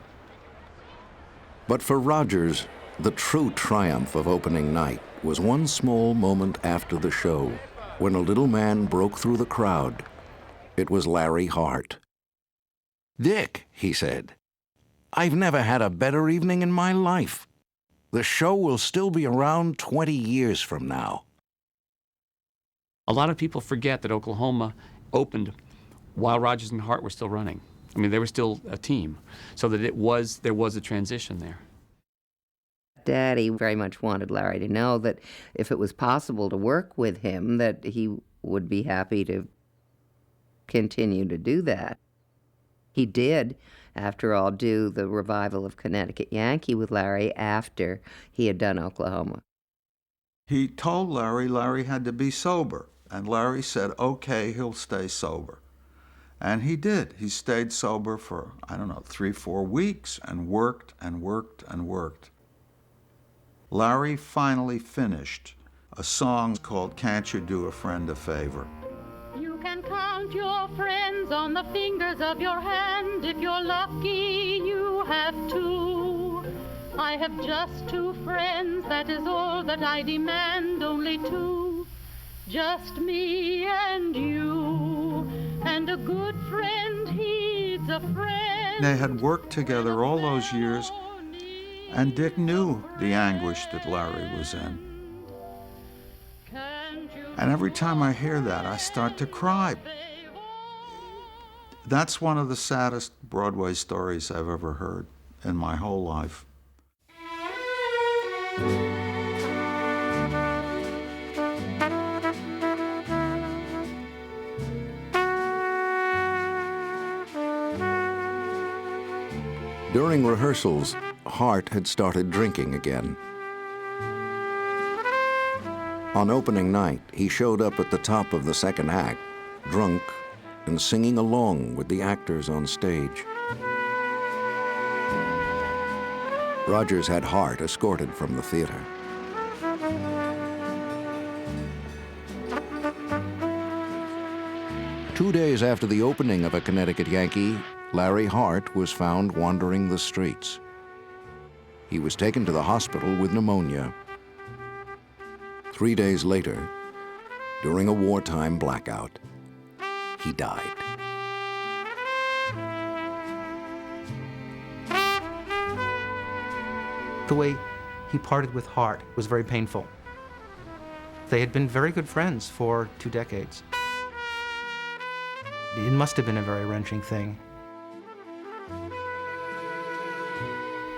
But for Rodgers, the true triumph of opening night was one small moment after the show, when a little man broke through the crowd. It was Larry Hart. "Dick," he said, "I've never had a better evening in my life. The show will still be around 20 years from now." A lot of people forget that Oklahoma opened while Rodgers and Hart were still running. I mean, they were still a team, so that there was a transition there. Daddy very much wanted Larry to know that if it was possible to work with him, that he would be happy to continue to do that. He did, after all, do the revival of Connecticut Yankee with Larry after he had done Oklahoma. He told Larry had to be sober, and Larry said, okay, he'll stay sober. And he did. He stayed sober for, 3-4 weeks and worked and worked and worked. Larry finally finished a song called "Can't You Do a Friend a Favor?" You can count your friends on the fingers of your hand. If you're lucky, you have 2. I have just 2 friends, that is all that I demand, only 2. Just me and you, and a good friend heeds a friend. They had worked together all those years, and Dick knew the anguish that Larry was in. And every time I hear that, I start to cry. That's one of the saddest Broadway stories I've ever heard in my whole life. During rehearsals, Hart had started drinking again. On opening night, he showed up at the top of the second act, drunk and singing along with the actors on stage. Rodgers had Hart escorted from the theater. Two days after the opening of A Connecticut Yankee, Larry Hart was found wandering the streets. He was taken to the hospital with pneumonia. 3 days later, during a wartime blackout, he died. The way he parted with Hart was very painful. They had been very good friends for 2 decades. It must have been a very wrenching thing.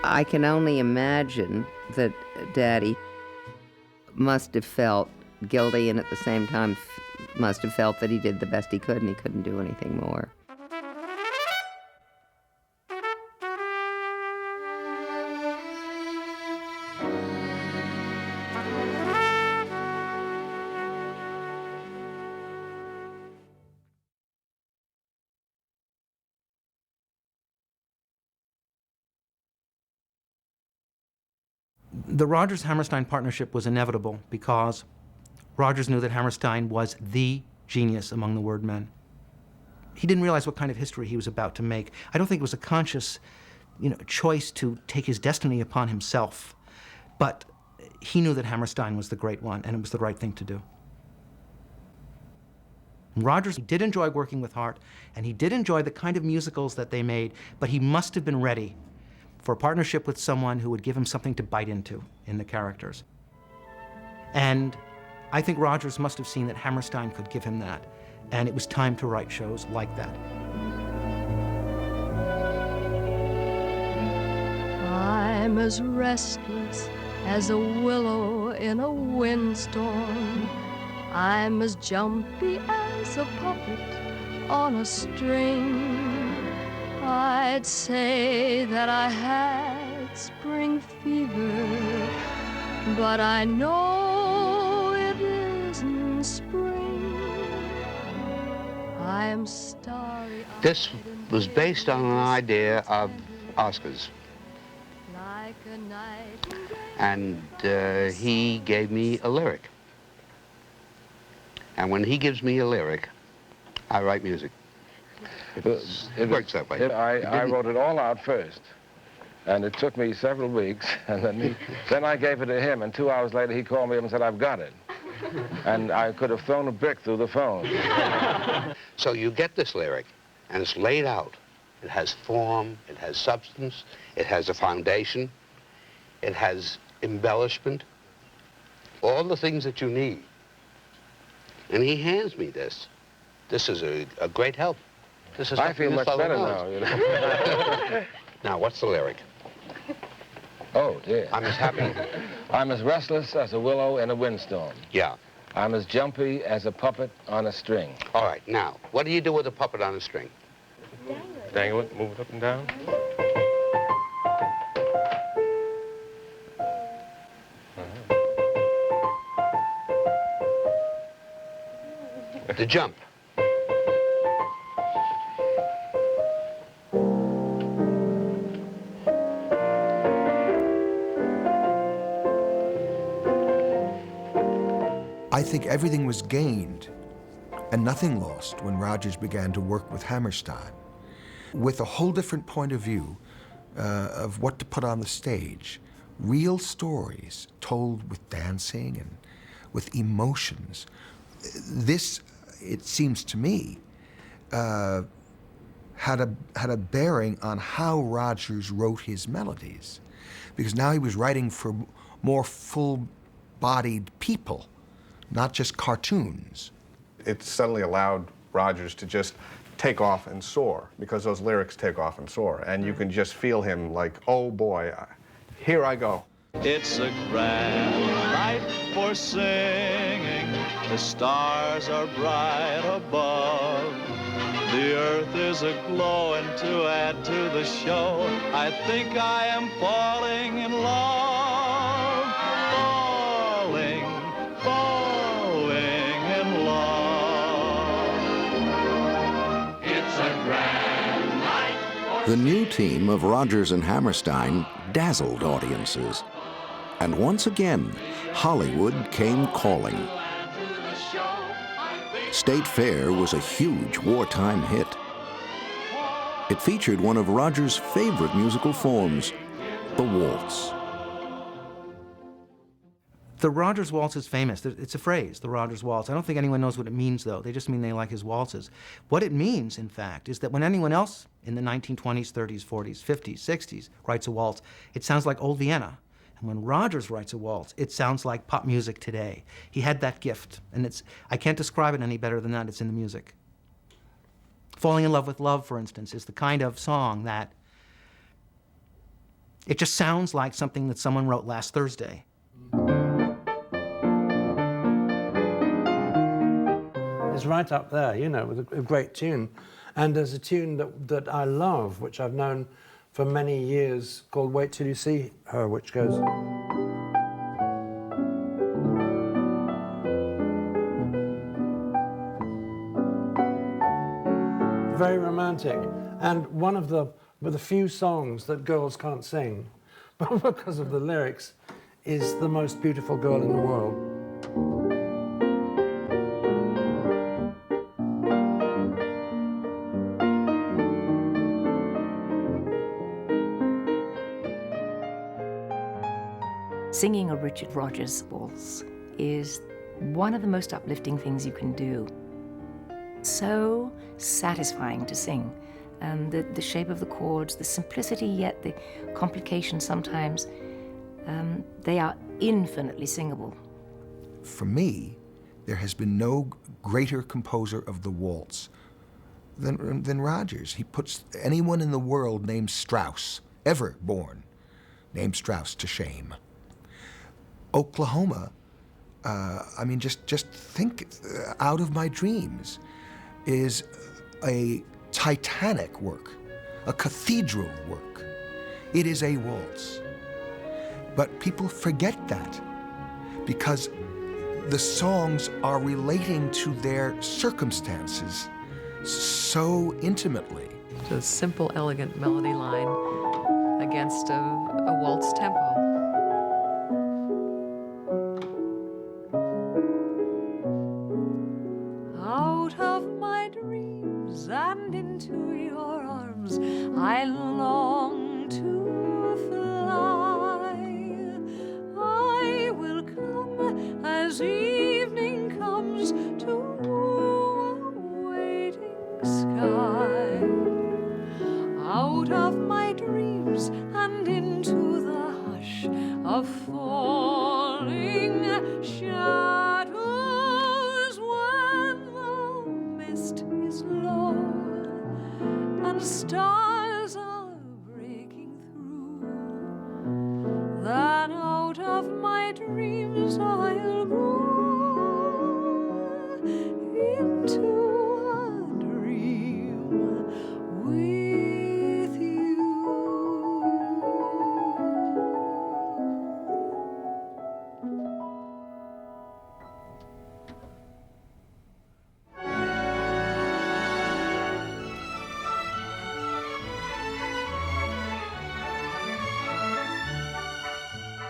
I can only imagine that Daddy must have felt guilty and at the same time must have felt that he did the best he could and he couldn't do anything more. The Rodgers-Hammerstein partnership was inevitable because Rodgers knew that Hammerstein was the genius among the word men. He didn't realize what kind of history he was about to make. I don't think it was a conscious, choice to take his destiny upon himself, but he knew that Hammerstein was the great one, and it was the right thing to do. Rodgers did enjoy working with Hart, and he did enjoy the kind of musicals that they made, but he must have been ready for a partnership with someone who would give him something to bite into in the characters. And I think Rodgers must have seen that Hammerstein could give him that, and it was time to write shows like that. I'm as restless as a willow in a windstorm. I'm as jumpy as a puppet on a string. I'd say that I had spring fever, but I know it isn't spring. I am starry. This was based on an idea of Oscar's. Like a night. And he gave me a lyric. And when he gives me a lyric, I write music. It works that way. I wrote it all out first, and it took me several weeks, and then I gave it to him, and 2 hours later he called me up and said, I've got it. And I could have thrown a brick through the phone. So you get this lyric, and it's laid out. It has form, it has substance, it has a foundation, it has embellishment, all the things that you need. And he hands me this. This is a great help. This is I feel much better now, Now, what's the lyric? Oh, dear. I'm as happy. I'm as restless as a willow in a windstorm. Yeah. I'm as jumpy as a puppet on a string. All right, now, what do you do with a puppet on a string? Dangle it, move it up and down. The jump. I think everything was gained and nothing lost when Rodgers began to work with Hammerstein with a whole different point of view of what to put on the stage. Real stories told with dancing and with emotions. This, it seems to me, had a bearing on how Rodgers wrote his melodies, because now he was writing for more full-bodied people, not just cartoons. It suddenly allowed Rodgers to just take off and soar, because those lyrics take off and soar, and you can just feel him like, oh boy, here I go. It's a grand night for singing. The stars are bright above. The earth is aglow, and to add to the show, I think I am falling in love. Falling in love. It's a grand night. The new team of Rodgers and Hammerstein dazzled audiences. And once again, Hollywood came calling. State Fair was a huge wartime hit. It featured one of Rodgers' favorite musical forms, the waltz. The Rodgers waltz is famous. It's a phrase, the Rodgers waltz. I don't think anyone knows what it means, though. They just mean they like his waltzes. What it means, in fact, is that when anyone else in the 1920s, 30s, 40s, 50s, 60s writes a waltz, it sounds like old Vienna. And when Rodgers writes a waltz, it sounds like pop music today. He had that gift, and I can't describe it any better than that. It's in the music. Falling in Love with Love, for instance, is the kind of song that it just sounds like something that someone wrote last Thursday. It's right up there, you know, with a great tune. And there's a tune that I love, which I've known for many years, called Wait Till You See Her, which goes... Very romantic, and one of the few songs that girls can't sing, but because of the lyrics, is The Most Beautiful Girl in the World. Singing a Richard Rodgers waltz is one of the most uplifting things you can do. So satisfying to sing. The shape of the chords, the simplicity, yet the complication sometimes, they are infinitely singable. For me, there has been no greater composer of the waltz than Rodgers. He puts anyone in the world named Strauss, ever born, named Strauss to shame. Oklahoma, I mean, just think, Out of My Dreams is a titanic work, a cathedral work. It is a waltz. But people forget that because the songs are relating to their circumstances so intimately. It's a simple, elegant melody line against a waltz tempo. Out of my dreams and into your arms, I long to fly. I will come as evening comes to a waiting sky. Out of my dreams and into the hush of falling shadows, when the mist is low and stars are breaking through, then out of my dreams I'll go into a dream with you.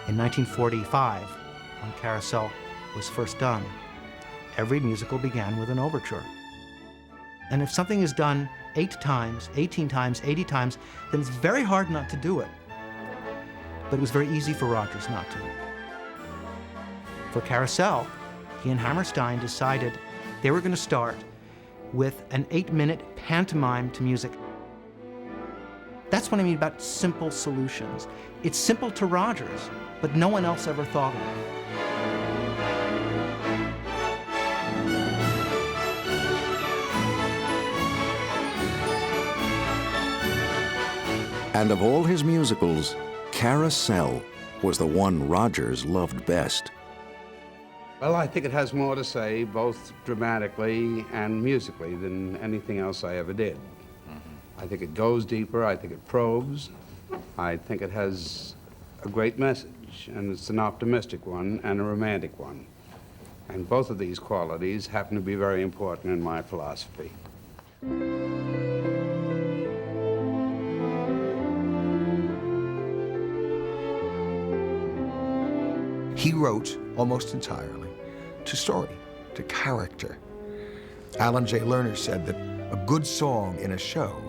In 1945, when Carousel was first done, every musical began with an overture. And if something is done 8 times, 18 times, 80 times, then it's very hard not to do it. But it was very easy for Rodgers not to. For Carousel, he and Hammerstein decided they were going to start with an 8-minute pantomime to music. That's what I mean about simple solutions. It's simple to Rodgers, but no one else ever thought of it. And of all his musicals, Carousel was the one Rodgers loved best. Well, I think it has more to say, both dramatically and musically, than anything else I ever did. I think it goes deeper, I think it probes, I think it has a great message, and it's an optimistic one and a romantic one. And both of these qualities happen to be very important in my philosophy. He wrote almost entirely to story, to character. Alan J. Lerner said that a good song in a show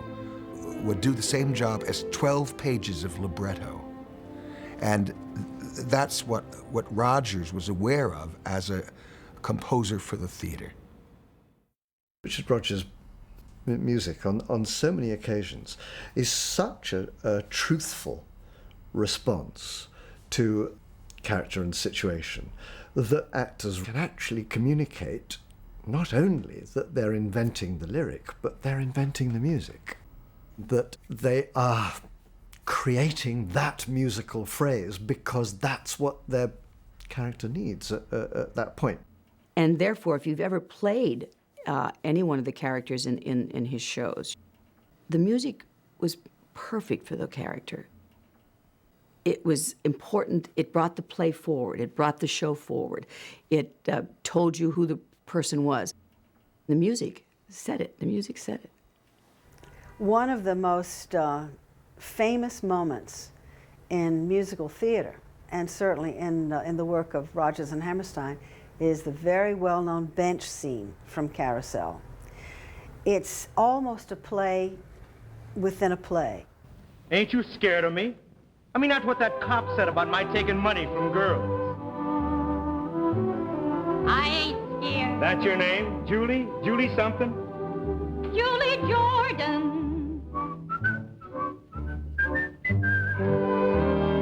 would do the same job as 12 pages of libretto. And that's what Rodgers was aware of as a composer for the theater. Richard Rodgers' music on so many occasions is such a truthful response to character and situation that actors can actually communicate not only that they're inventing the lyric, but they're inventing the music. That they are creating that musical phrase because that's what their character needs at that point. And therefore, if you've ever played any one of the characters in his shows, the music was perfect for the character. It was important. It brought the play forward. It brought the show forward. It told you who the person was. The music said it. The music said it. One of the most famous moments in musical theater, and certainly in the work of Rodgers and Hammerstein, is the very well-known bench scene from Carousel. It's almost a play within a play. Ain't you scared of me? I mean, that's what that cop said about my taking money from girls. I ain't scared. That's your name? Julie? Julie something? Julie Jordan.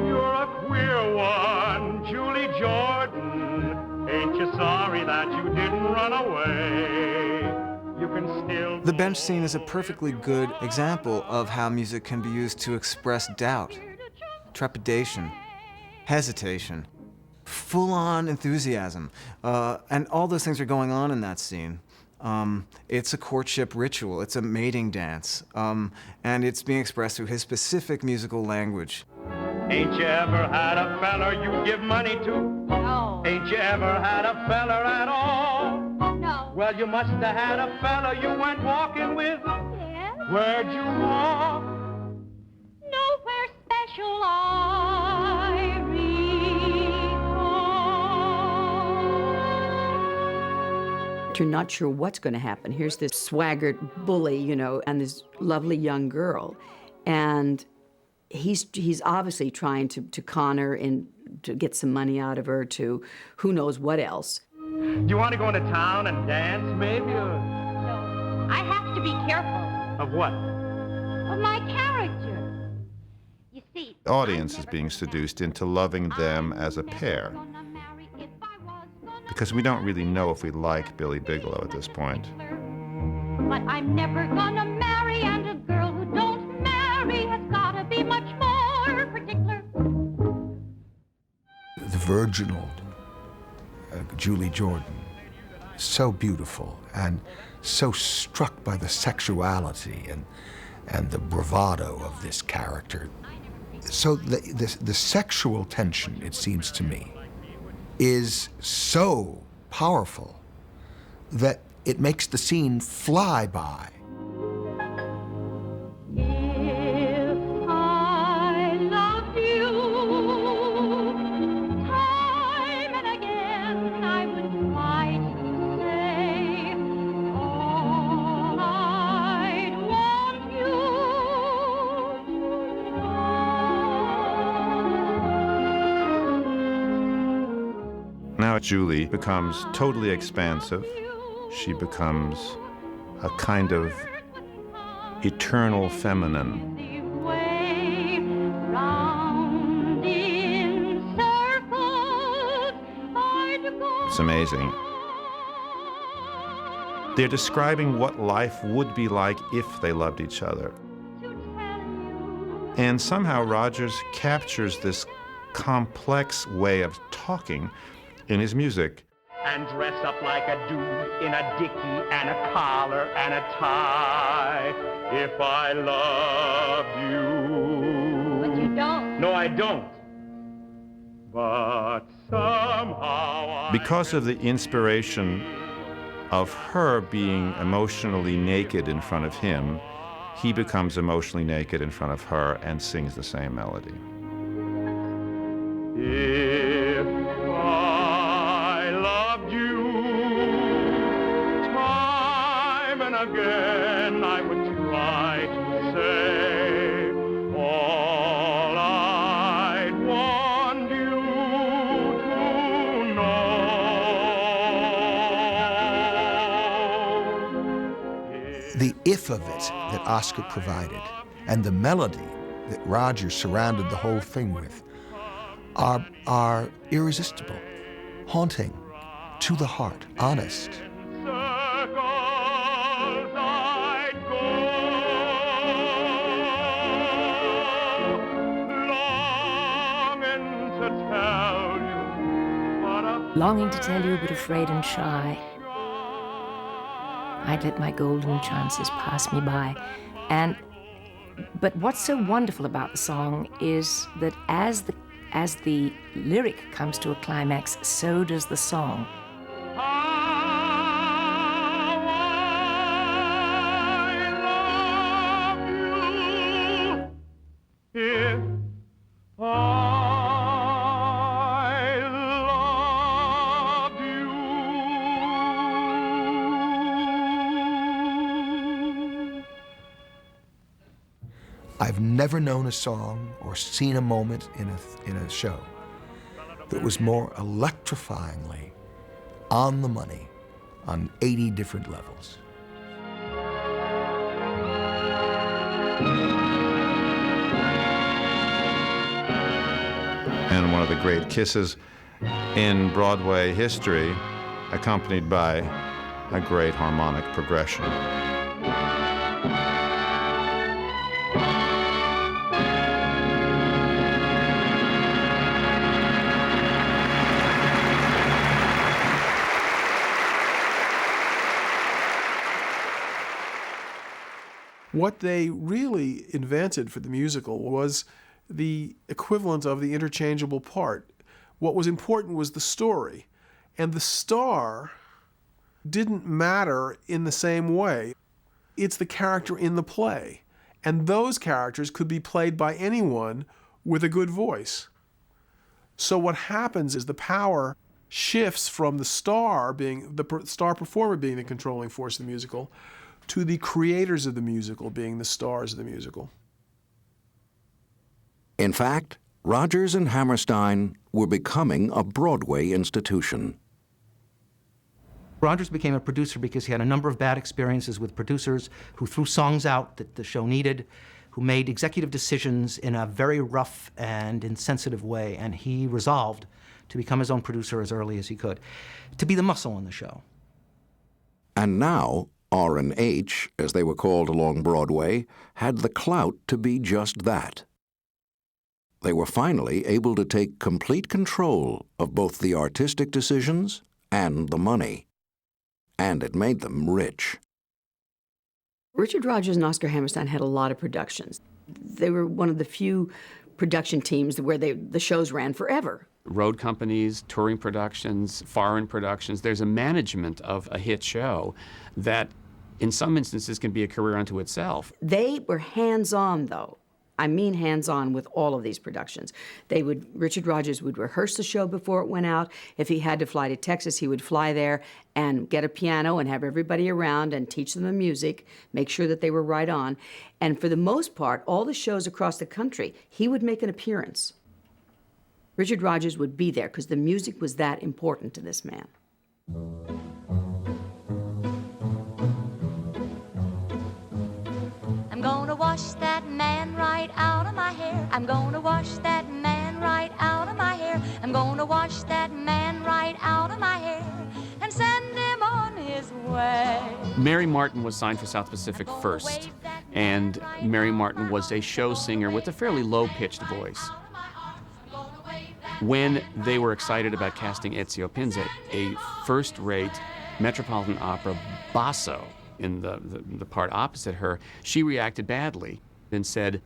You're a queer one, Julie Jordan. Ain't you sorry that you didn't run away? You can still... The bench scene is a perfectly good example of how music can be used to express doubt, trepidation, hesitation, full-on enthusiasm, and all those things are going on in that scene. It's a courtship ritual, it's a mating dance, and it's being expressed through his specific musical language. Ain't you ever had a feller you'd give money to? No. Ain't you ever had a feller at all? No. Well, you must have had a feller you went walking with. Yes? Where'd you walk? Nowhere special I recall. You're not sure what's going to happen. Here's this swaggart bully, you know, and this lovely young girl. And he's obviously trying to con her and to get some money out of her, to who knows what else. Do you want to go into town and dance, maybe? Or... No. I have to be careful. Of what? Of my character. You see... The audience is being seduced into loving them as a pair. Because we don't really know if we like Billy Bigelow at this point. But I'm never gonna marry, and a girl who don't marry has gotta be much more particular. The virginal Julie Jordan, so beautiful and so struck by the sexuality and the bravado of this character. So the sexual tension, it seems to me, is so powerful that it makes the scene fly by. If I loved you, time and again I would try to say all I'd want you to know. Now Julie becomes totally expansive. She becomes a kind of eternal feminine. It's amazing. They're describing what life would be like if they loved each other. And somehow Rodgers captures this complex way of talking in his music. And dress up like a dude in a dickie and a collar and a tie. If I loved you. But you don't. No, I don't. But somehow Because of the inspiration of her being emotionally naked in front of him, he becomes emotionally naked in front of her and sings the same melody. If again I would try to say all I'd want you to know. The if of it that Oscar provided and the melody that Rodgers surrounded the whole thing with are irresistible, haunting, to the heart, honest. Longing to tell you, but afraid and shy. I'd let my golden chances pass me by. But what's so wonderful about the song is that as the lyric comes to a climax, so does the song. If I've never known a song or seen a moment in a show that was more electrifyingly on the money on 80 different levels. And one of the great kisses in Broadway history, accompanied by a great harmonic progression. What they really invented for the musical was the equivalent of the interchangeable part. What was important was the story, and the star didn't matter in the same way. It's the character in the play, and those characters could be played by anyone with a good voice. So what happens is the power shifts from the star performer being the controlling force of the musical to the creators of the musical being the stars of the musical. In fact, Rodgers and Hammerstein were becoming a Broadway institution. Rodgers became a producer because he had a number of bad experiences with producers who threw songs out that the show needed, who made executive decisions in a very rough and insensitive way, and he resolved to become his own producer as early as he could, to be the muscle in the show. And now, R&H, as they were called along Broadway, had the clout to be just that. They were finally able to take complete control of both the artistic decisions and the money. And it made them rich. Richard Rodgers and Oscar Hammerstein had a lot of productions. They were one of the few production teams where the shows ran forever. Road companies, touring productions, foreign productions. There's a management of a hit show that in some instances can be a career unto itself. They were hands-on, though. I mean hands-on with all of these productions. Richard Rodgers would rehearse the show before it went out. If he had to fly to Texas, he would fly there and get a piano and have everybody around and teach them the music, make sure that they were right on. And for the most part, all the shows across the country, he would make an appearance. Richard Rodgers would be there because the music was that important to this man. I'm gonna wash that man right out of my hair. I'm gonna wash that man right out of my hair. I'm gonna wash that man right out of my hair and send him on his way. Mary Martin was signed for South Pacific first, and Mary Martin was a show singer with a fairly low-pitched voice. When they were excited about casting Ezio Pinza, a first-rate Metropolitan Opera basso in the part opposite her, she reacted badly and said,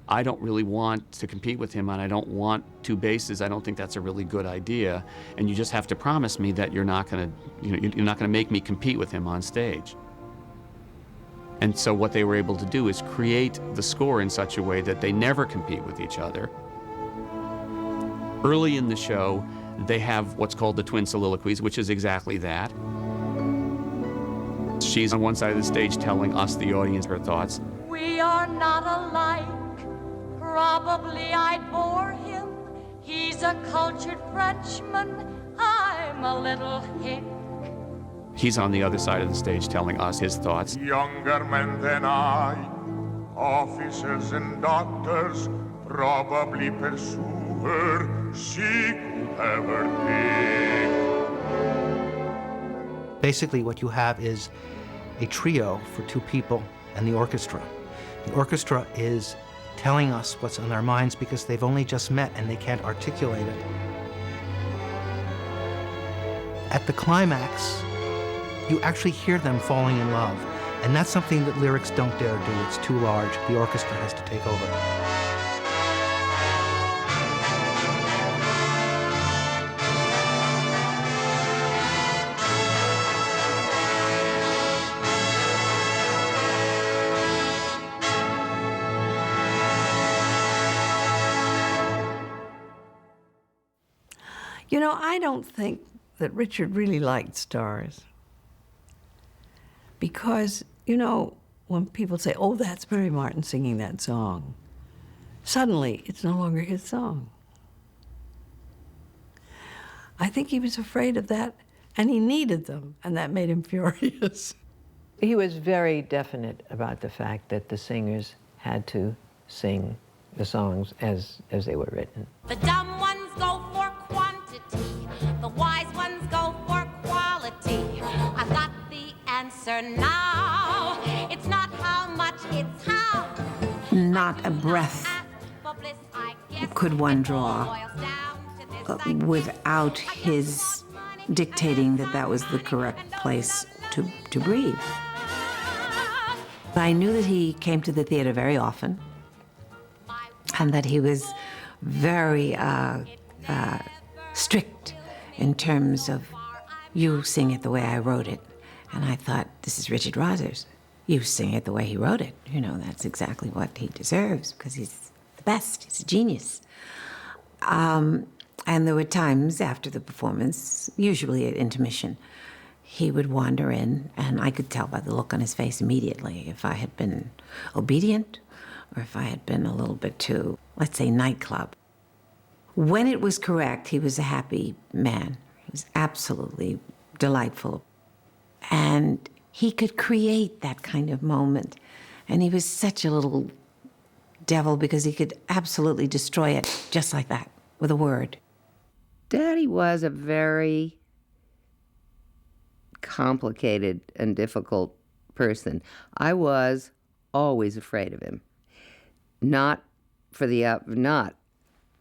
I don't really want to compete with him, and I don't want two basses. I don't think that's a really good idea, and you just have to promise me that you're not going to make me compete with him on stage. And so what they were able to do is create the score in such a way that they never compete with each other. Early in the show, they have what's called the twin soliloquies, which is exactly that. She's on one side of the stage telling us, the audience, her thoughts. We are not alike. Probably I bore him. He's a cultured Frenchman. I'm a little hick. He's on the other side of the stage telling us his thoughts. Younger men than I, officers and doctors, probably pursue her. She could have her pick. Basically, what you have is a trio for two people and the orchestra. The orchestra is telling us what's on their minds because they've only just met and they can't articulate it. At the climax, you actually hear them falling in love, and that's something that lyrics don't dare do. It's too large. The orchestra has to take over. You know, I don't think that Richard really liked stars. Because, you know, when people say, oh, that's Mary Martin singing that song, suddenly it's no longer his song. I think he was afraid of that, and he needed them, and that made him furious. He was very definite about the fact that the singers had to sing the songs as they were written. The dumb ones go for quantity, the wise ones go for quality. I've got the answer now. It's not how much, it's how. Not a breath could one draw without his dictating that that was the correct place to breathe. I knew that he came to the theater very often, and that he was very strict in terms of, you sing it the way I wrote it. And I thought, this is Richard Rodgers. You sing it the way he wrote it. You know, that's exactly what he deserves, because he's the best. He's a genius. And there were times after the performance, usually at intermission, he would wander in, and I could tell by the look on his face immediately if I had been obedient or if I had been a little bit too, let's say, nightclub. When it was correct, he was a happy man. He was absolutely delightful. And he could create that kind of moment. And he was such a little devil because he could absolutely destroy it just like that, with a word. Daddy was a very complicated and difficult person. I was always afraid of him. Not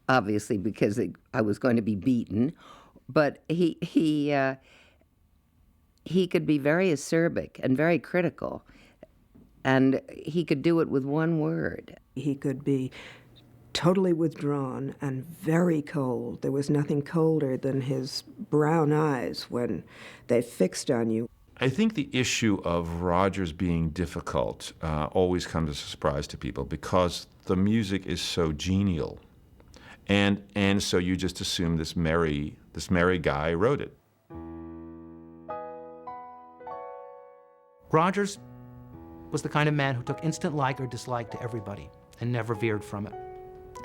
obviously because I was going to be beaten, but he could be very acerbic and very critical, and he could do it with one word. He could be totally withdrawn and very cold. There was nothing colder than his brown eyes when they fixed on you. I think the issue of Rodgers being difficult always comes as a surprise to people because the music is so genial. And so you just assume this merry guy wrote it. Rodgers was the kind of man who took instant like or dislike to everybody and never veered from it.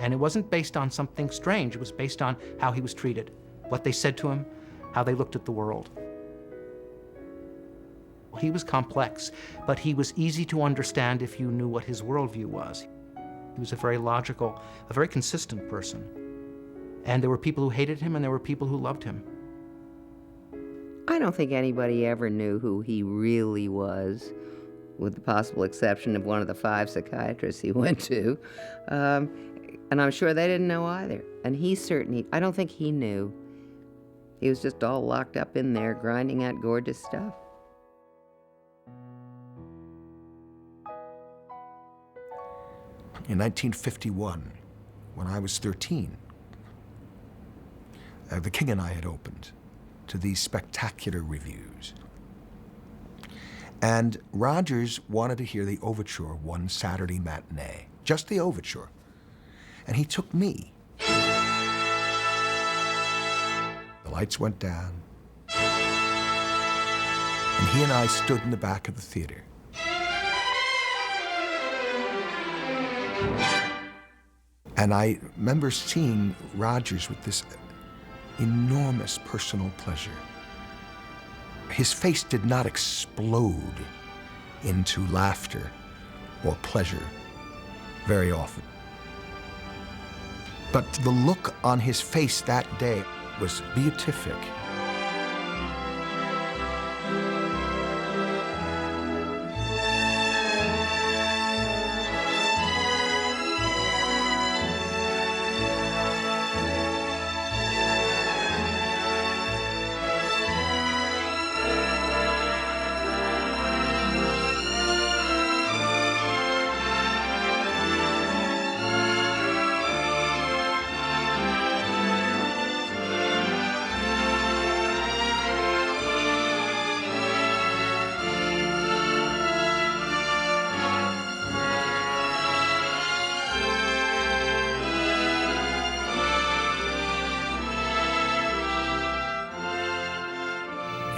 And it wasn't based on something strange. It was based on how he was treated, what they said to him, how they looked at the world. He was complex, but he was easy to understand if you knew what his worldview was. He was a very logical, a very consistent person. And there were people who hated him and there were people who loved him. I don't think anybody ever knew who he really was, with the possible exception of one of the 5 psychiatrists he went to. And I'm sure they didn't know either. And I don't think he knew. He was just all locked up in there, grinding out gorgeous stuff. In 1951, when I was 13, The King and I had opened to these spectacular reviews. And Rodgers wanted to hear the overture one Saturday matinee, just the overture. And he took me. The lights went down. And he and I stood in the back of the theater. And I remember seeing Rodgers with this enormous personal pleasure. His face did not explode into laughter or pleasure very often. But the look on his face that day was beatific.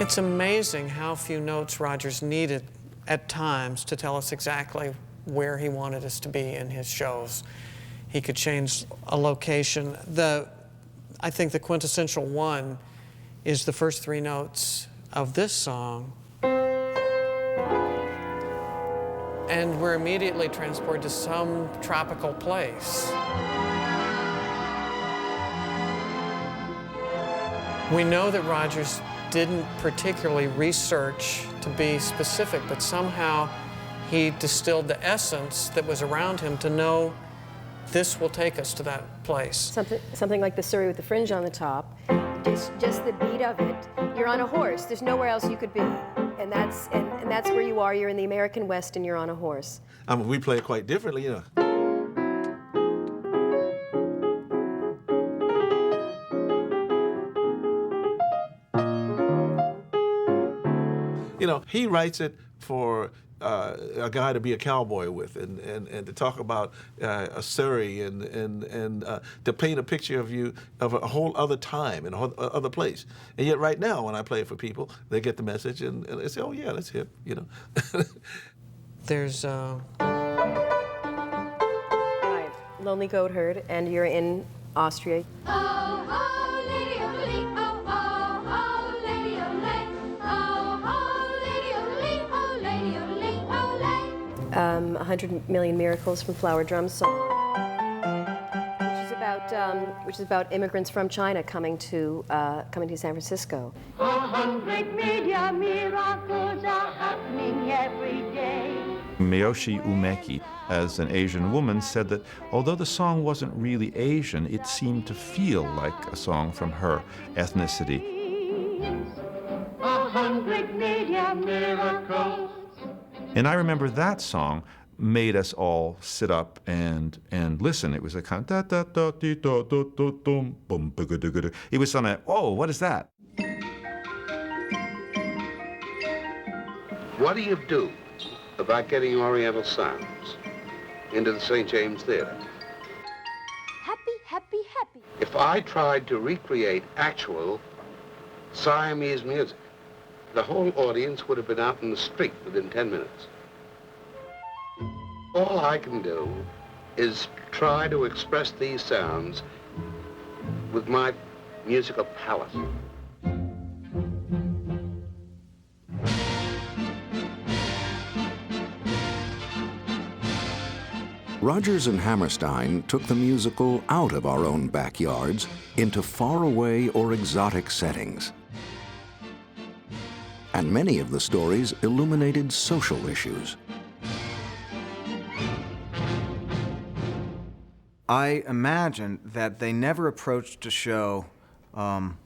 It's amazing how few notes Rodgers needed at times to tell us exactly where he wanted us to be in his shows. He could change a location. I think the quintessential one is the first three notes of this song. And we're immediately transported to some tropical place. We know that Rodgers didn't particularly research to be specific, but somehow he distilled the essence that was around him to know this will take us to that place. Something like the Surrey with the fringe on the top, just the beat of it. You're on a horse. There's nowhere else you could be, and that's where you are. You're in the American West, and you're on a horse. I mean, we play it quite differently, you know. You know, he writes it for a guy to be a cowboy with, and to talk about a Surrey, and to paint a picture of you of a whole other time and a whole other place. And yet, right now, when I play it for people, they get the message and they say, "Oh yeah, that's hip," you know. There's Right, Lonely Goat Herd, and you're in Austria. 100 Million Miracles from Flower Drum Song, which is about immigrants from China coming to San Francisco. 100 million miracles are happening every day. Miyoshi Umeki, as an Asian woman, said that although the song wasn't really Asian, it seemed to feel like a song from her ethnicity. 100 million miracles. And I remember that song made us all sit up and listen. It was a kind of da da da dee da da da dum bum ba ga da ga da. It was something like, oh, what is that? What do you do about getting Oriental sounds into the St. James Theater? Happy, happy, happy. If I tried to recreate actual Siamese music, the whole audience would have been out in the street within 10 minutes. All I can do is try to express these sounds with my musical palette. Rodgers and Hammerstein took the musical out of our own backyards into faraway or exotic settings. And many of the stories illuminated social issues. I imagine that they never approached a show along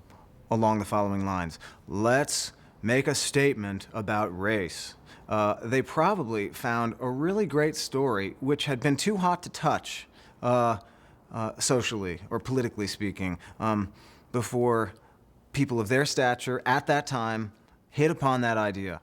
the following lines. Let's make a statement about race. They probably found a really great story which had been too hot to touch socially or politically speaking before people of their stature at that time hit upon that idea.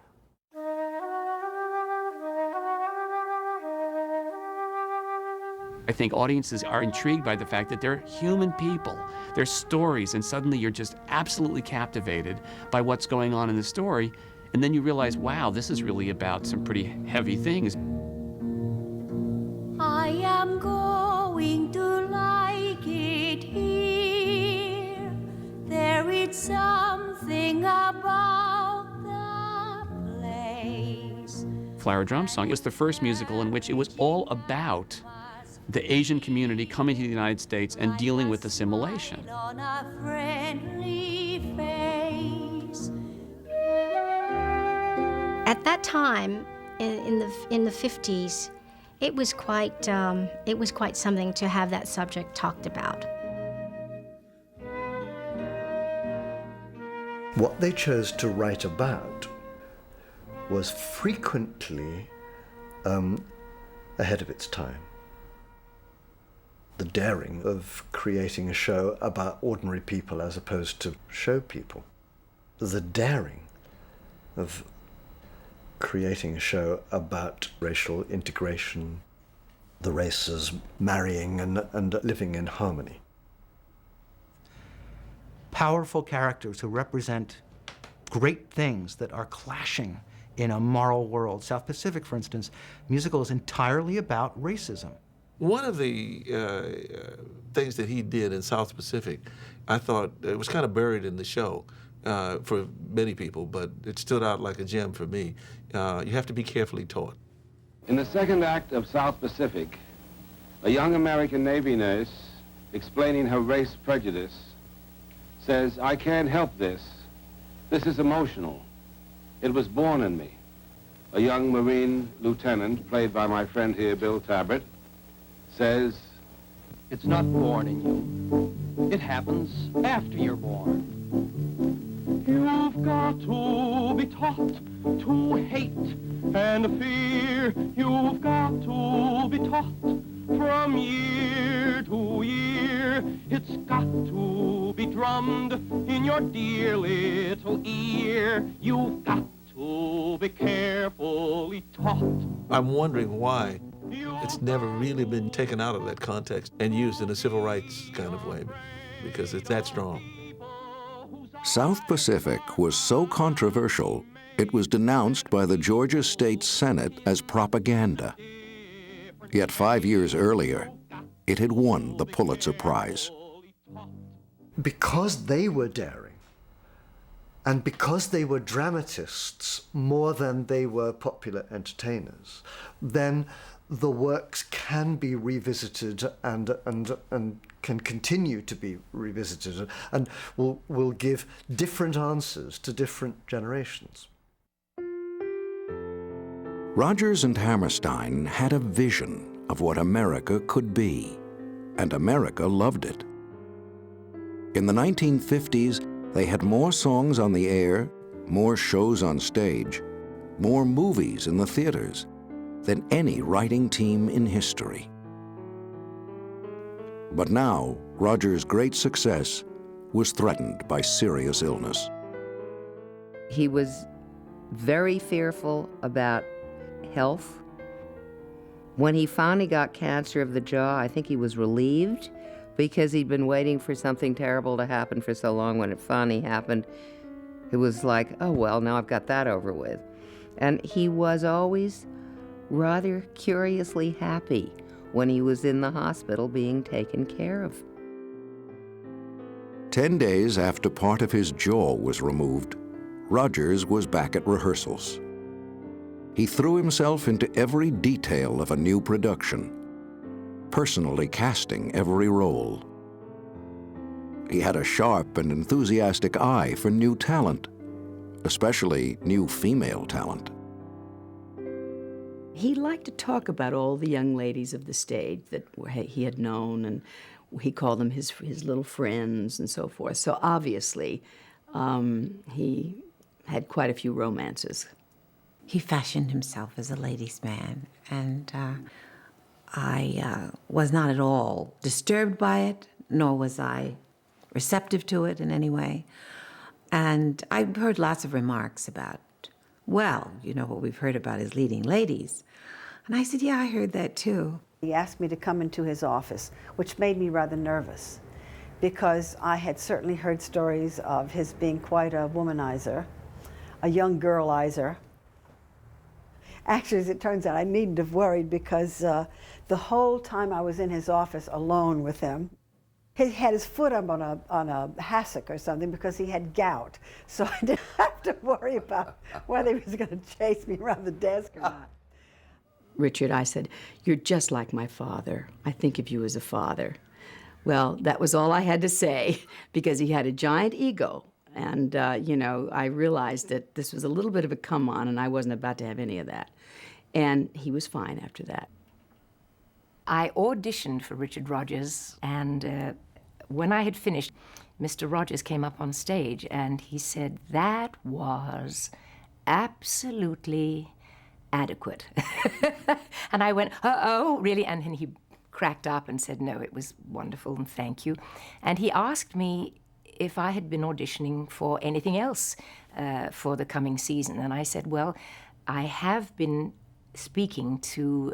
I think audiences are intrigued by the fact that they're human people. They're stories, and suddenly you're just absolutely captivated by what's going on in the story, And then you realize, wow, this is really about some pretty heavy things. I am going to like it here. There is something about the place. Flower Drum Song was the first musical in which it was all about the Asian community coming to the United States and dealing with assimilation. On a friendly face. At that time, in the 50s, it was quite something to have that subject talked about. What they chose to write about was frequently ahead of its time. The daring of creating a show about ordinary people as opposed to show people. The daring of creating a show about racial integration, the races marrying and living in harmony. Powerful characters who represent great things that are clashing in a moral world. South Pacific, for instance, musical is entirely about racism. One of the things that he did in South Pacific, I thought it was kind of buried in the show for many people, but it stood out like a gem for me. You have to be carefully taught. In the second act of South Pacific, a young American Navy nurse, explaining her race prejudice, says, "I can't help this. This is emotional. It was born in me." A young Marine lieutenant, played by my friend here, Bill Tabbert, says, "It's not born in you. It happens after you're born. You've got to be taught to hate and fear. You've got to be taught from year to year. It's got to be drummed in your dear little ear. You've got to be carefully taught." I'm wondering why it's never really been taken out of that context and used in a civil rights kind of way, because it's that strong. South Pacific was so controversial, it was denounced by the Georgia State Senate as propaganda. Yet 5 years earlier, it had won the Pulitzer Prize. Because they were daring, and because they were dramatists more than they were popular entertainers, then the works can be revisited and can continue to be revisited and will give different answers to different generations. Rodgers and Hammerstein had a vision of what America could be, and America loved it. In the 1950s, they had more songs on the air, more shows on stage, more movies in the theaters than any writing team in history. But now, Rodgers' great success was threatened by serious illness. He was very fearful about health. When he finally got cancer of the jaw, I think he was relieved because he'd been waiting for something terrible to happen for so long. When it finally happened, it was like, oh, well, now I've got that over with. And he was always rather curiously happy when he was in the hospital being taken care of. 10 days after part of his jaw was removed, Rodgers was back at rehearsals. He threw himself into every detail of a new production, personally casting every role. He had a sharp and enthusiastic eye for new talent, especially new female talent. He liked to talk about all the young ladies of the stage that he had known, and he called them his little friends and so forth. So obviously, he had quite a few romances. He fashioned himself as a ladies' man, and I was not at all disturbed by it, nor was I receptive to it in any way. And I've heard lots of remarks about, well, you know, what we've heard about is leading ladies. And I said, yeah, I heard that too. He asked me to come into his office, which made me rather nervous, because I had certainly heard stories of his being quite a womanizer. a young girlizer. Actually, as it turns out, I needn't have worried because the whole time I was in his office alone with him, he had his foot up on a hassock or something because he had gout. So I didn't have to worry about whether he was going to chase me around the desk or not. Richard, I said, "You're just like my father. I think of you as a father." Well, that was all I had to say because he had a giant ego. And, you know, I realized that this was a little bit of a come-on and I wasn't about to have any of that. And he was fine after that. I auditioned for Richard Rodgers, and when I had finished, Mr. Rodgers came up on stage and he said, "That was absolutely adequate." And I went, "Oh, really?" And then he cracked up and said, "No, it was wonderful and thank you." And he asked me if I had been auditioning for anything else for the coming season. And I said, "Well, I have been speaking to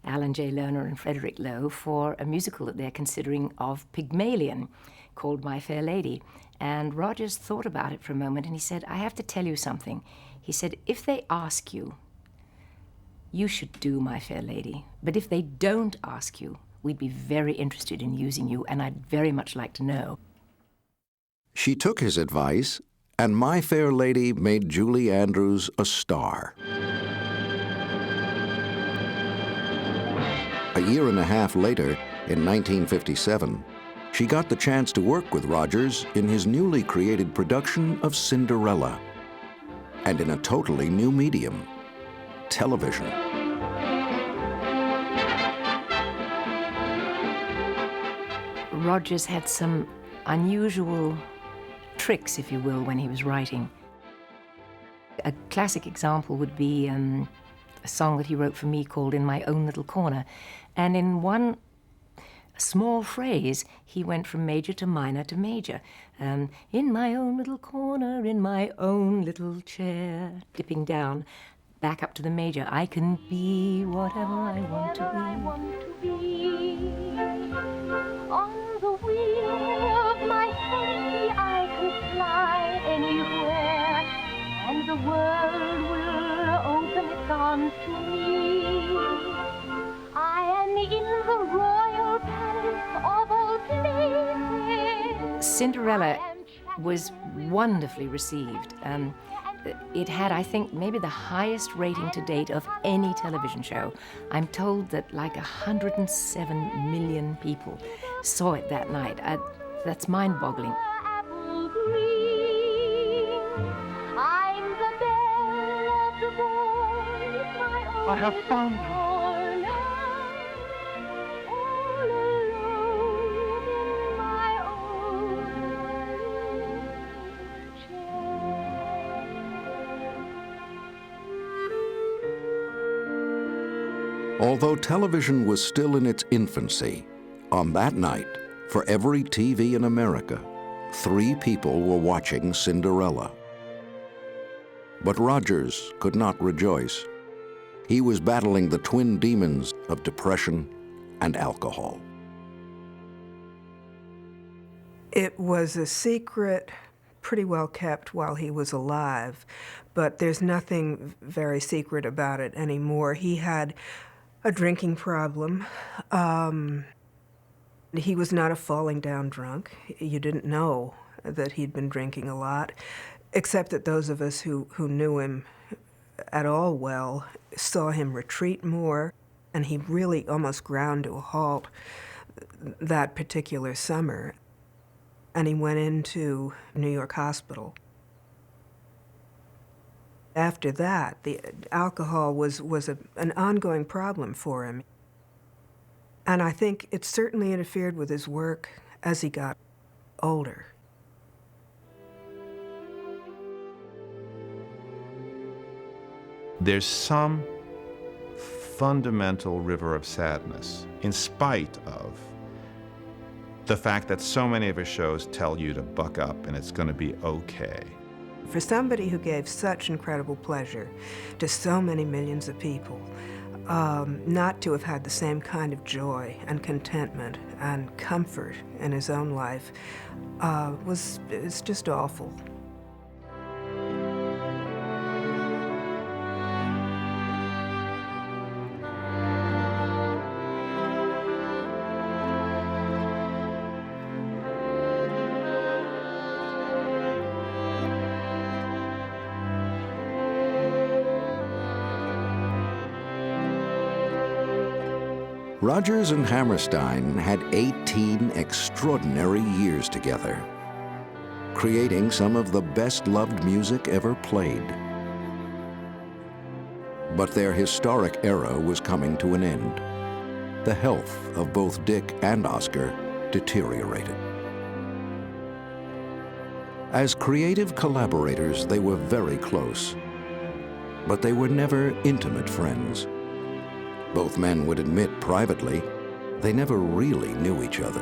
Alan J. Lerner and Frederick Lowe for a musical that they're considering of Pygmalion called My Fair Lady." And Rodgers thought about it for a moment and he said, "I have to tell you something." He said, "If they ask you, you should do My Fair Lady. But if they don't ask you, we'd be very interested in using you, and I'd very much like to know." She took his advice, and My Fair Lady made Julie Andrews a star. A year and a half later, in 1957, she got the chance to work with Rodgers in his newly created production of Cinderella, and in a totally new medium, television. Rodgers had some unusual tricks, if you will, when he was writing. A classic example would be a song that he wrote for me called In My Own Little Corner. And in one small phrase, he went from major to minor to major. In my own little corner, in my own little chair, dipping down, back up to the major. I can be whatever I want to be. On the wing of my fancy I can fly anywhere, and the world will open its arms to me. I am in the royal palace of all places. Cinderella was wonderfly received. It had, I think, maybe the highest rating to date of any television show. I'm told that like 107 million people saw it that night. That's mind-boggling. I have found her. Although television was still in its infancy, on that night, for every TV in America, 3 people were watching Cinderella. But Rodgers could not rejoice. He was battling the twin demons of depression and alcohol. It was a secret pretty well kept while he was alive, but there's nothing very secret about it anymore. He had a drinking problem. He was not a falling down drunk. You didn't know that he'd been drinking a lot, except that those of us who knew him at all well saw him retreat more, and he really almost ground to a halt that particular summer. And he went into New York Hospital. After that, the alcohol was an ongoing problem for him. And I think it certainly interfered with his work as he got older. There's some fundamental river of sadness, in spite of the fact that so many of his shows tell you to buck up and it's going to be okay. For somebody who gave such incredible pleasure to so many millions of people, not to have had the same kind of joy and contentment and comfort in his own life it's just awful. Rodgers and Hammerstein had 18 extraordinary years together, creating some of the best-loved music ever played. But their historic era was coming to an end. The health of both Dick and Oscar deteriorated. As creative collaborators, they were very close, but they were never intimate friends. Both men would admit privately they never really knew each other.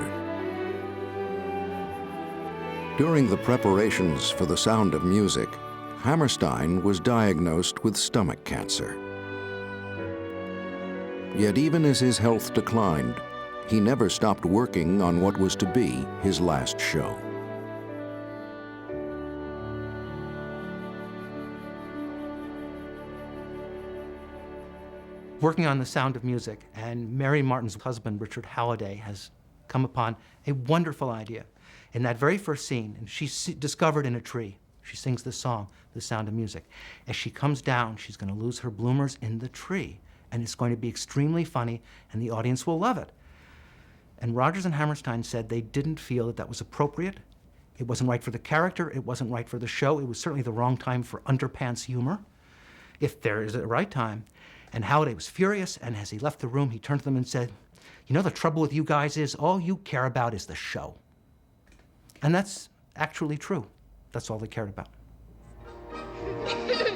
During the preparations for The Sound of Music, Hammerstein was diagnosed with stomach cancer. Yet even as his health declined, he never stopped working on what was to be his last show. Working on The Sound of Music, and Mary Martin's husband, Richard Halliday, has come upon a wonderful idea. In that very first scene, and she's discovered in a tree, she sings the song, The Sound of Music. As she comes down, she's going to lose her bloomers in the tree, and it's going to be extremely funny, and the audience will love it. And Rodgers and Hammerstein said they didn't feel that that was appropriate. It wasn't right for the character, it wasn't right for the show, it was certainly the wrong time for underpants humor, if there is a right time. And Halliday was furious, and as he left the room, he turned to them and said, "You know, the trouble with you guys is all you care about is the show." And that's actually true. That's all they cared about.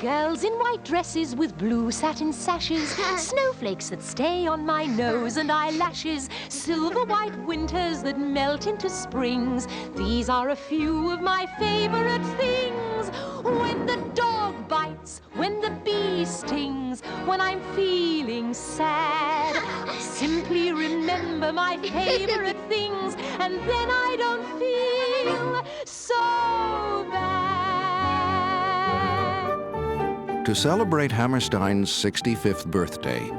Girls in white dresses with blue satin sashes, snowflakes that stay on my nose and eyelashes, silver white winters that melt into springs. These are a few of my favorite things. When the dog bites, when the bee stings, when I'm feeling sad, I simply remember my favorite things, and then I don't feel so bad. To celebrate Hammerstein's 65th birthday,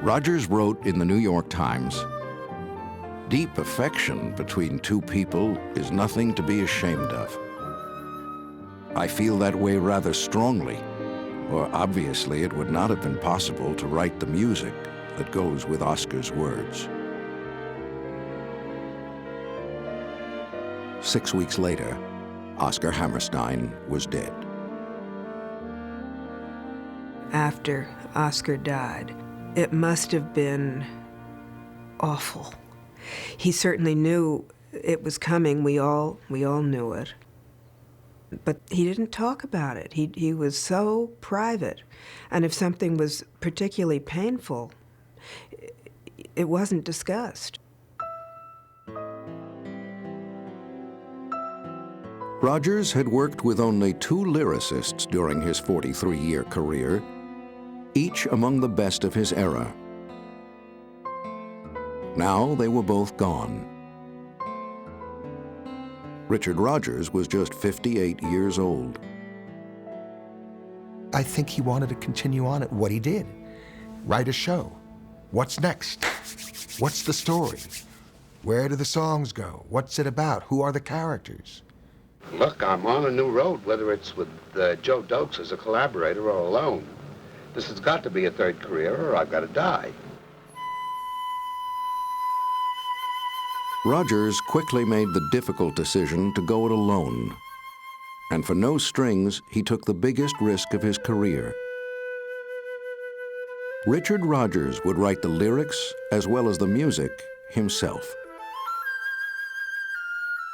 Rodgers wrote in the New York Times, "Deep affection between two people is nothing to be ashamed of. I feel that way rather strongly, or obviously it would not have been possible to write the music that goes with Oscar's words." 6 weeks later, Oscar Hammerstein was dead. After Oscar died, it must have been awful. He certainly knew it was coming. We all knew it. But he didn't talk about it. He was so private. And if something was particularly painful, it wasn't discussed. Rodgers had worked with only 2 lyricists during his 43-year career, each among the best of his era. Now they were both gone. Richard Rodgers was just 58 years old. I think he wanted to continue on at what he did. Write a show. What's next? What's the story? Where do the songs go? What's it about? Who are the characters? Look, I'm on a new road, whether it's with Joe Dokes as a collaborator or alone. This has got to be a third career, or I've got to die. Rodgers quickly made the difficult decision to go it alone. And for no strings, he took the biggest risk of his career. Richard Rodgers would write the lyrics as well as the music himself.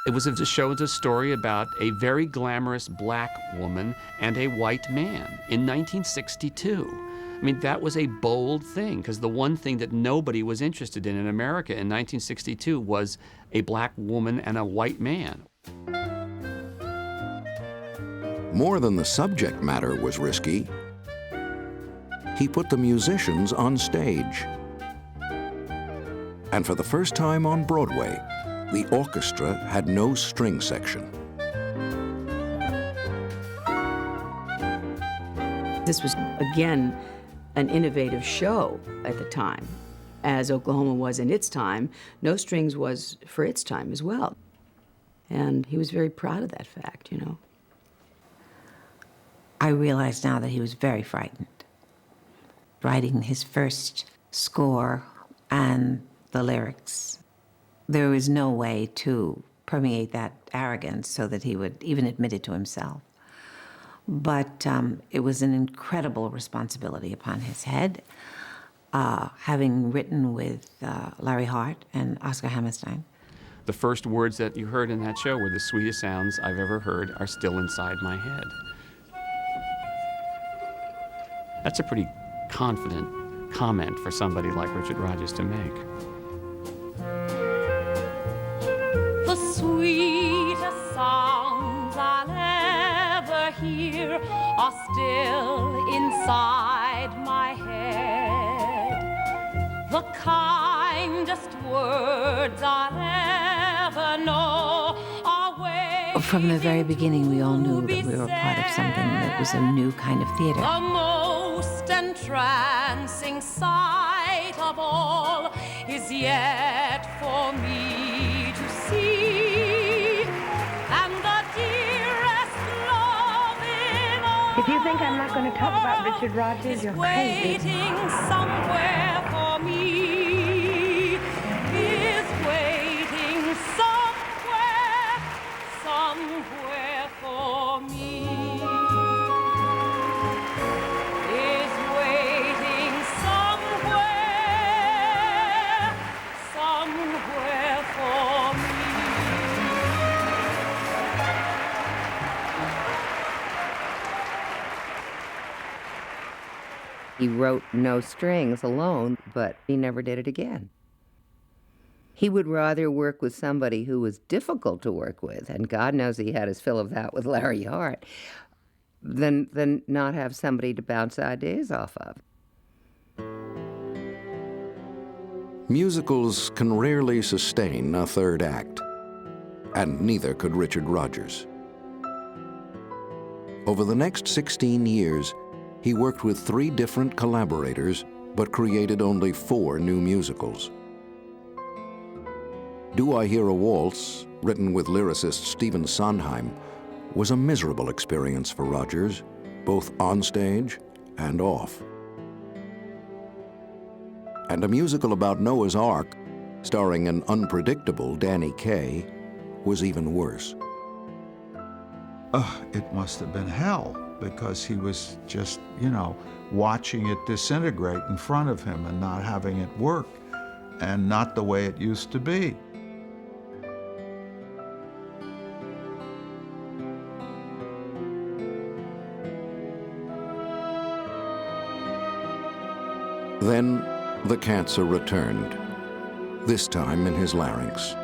It was a show, a story about a very glamorous black woman and a white man in 1962. I mean, that was a bold thing, because the one thing that nobody was interested in America in 1962 was a black woman and a white man. More than the subject matter was risky, he put the musicians on stage. And for the first time on Broadway, the orchestra had no string section. This was, again, an innovative show at the time. As Oklahoma was in its time, No Strings was for its time as well. And he was very proud of that fact, you know. I realize now that he was very frightened. Writing his first score and the lyrics. There was no way to permeate that arrogance so that he would even admit it to himself. But it was an incredible responsibility upon his head, having written with Larry Hart and Oscar Hammerstein. The first words that you heard in that show were the sweetest sounds I've ever heard are still inside my head. That's a pretty confident comment for somebody like Richard Rodgers to make. The sweetest sounds I'll ever hear are still inside my head. The kindest words I'll ever know are ways. From the very beginning, we all knew that we were part of something that was a new kind of theater. The most entrancing sight of all is yet for me to see, and the dearest love in all. If you think I'm not going to talk about Richard Rodgers, you're crazy. Waiting somewhere for me, is waiting somewhere for me. Is waiting somewhere for me. He wrote No Strings alone, but he never did it again. He would rather work with somebody who was difficult to work with, and God knows he had his fill of that with Larry Hart, than not have somebody to bounce ideas off of. Musicals can rarely sustain a third act, and neither could Richard Rodgers. Over the next 16 years, he worked with 3 different collaborators, but created only 4 new musicals. Do I Hear a Waltz, written with lyricist Stephen Sondheim, was a miserable experience for Rodgers, both on stage and off. And a musical about Noah's Ark, starring an unpredictable Danny Kaye, was even worse. It must have been hell, because he was just, you know, watching it disintegrate in front of him and not having it work, and not the way it used to be. Then the cancer returned, this time in his larynx.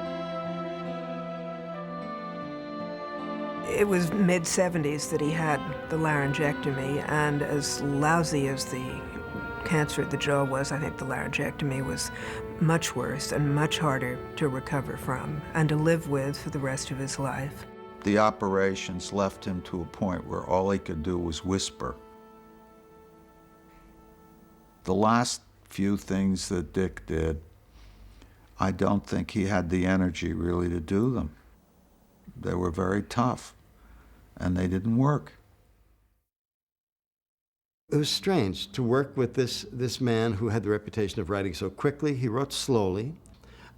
It was mid-70s that he had the laryngectomy, and as lousy as the cancer at the jaw was, I think the laryngectomy was much worse and much harder to recover from and to live with for the rest of his life. The operations left him to a point where all he could do was whisper. The last few things that Dick did, I don't think he had the energy really to do them. They were very tough, and they didn't work. It was strange to work with this man who had the reputation of writing so quickly. He wrote slowly.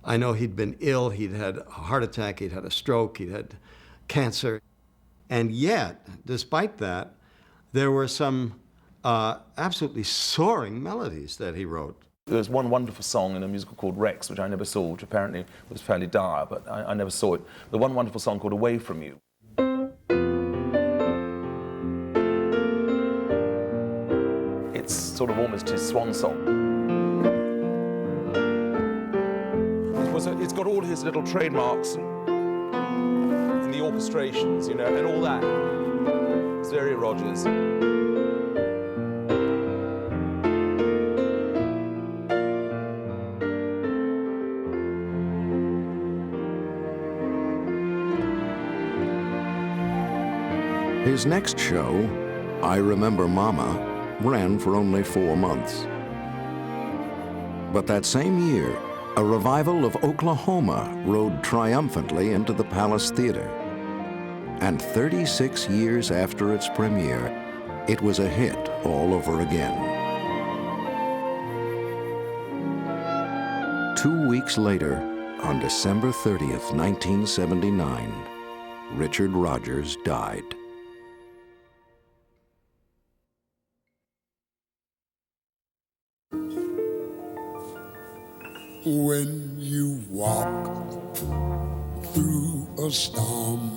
I know he'd been ill, he'd had a heart attack, he'd had a stroke, he'd had cancer. And yet, despite that, there were some absolutely soaring melodies that he wrote. There's one wonderful song in a musical called Rex, which I never saw, which apparently was fairly dire, but I never saw it. The one wonderful song called Away From You. It's sort of almost his swan song. It's got all his little trademarks and the orchestrations, you know, and all that. It's very Rodgers. His next show, I Remember Mama, ran for only 4 months. But that same year, a revival of Oklahoma rode triumphantly into the Palace Theater. And 36 years after its premiere, it was a hit all over again. 2 2 weeks later, on December 30th, 1979, Richard Rodgers died. When you walk through a storm,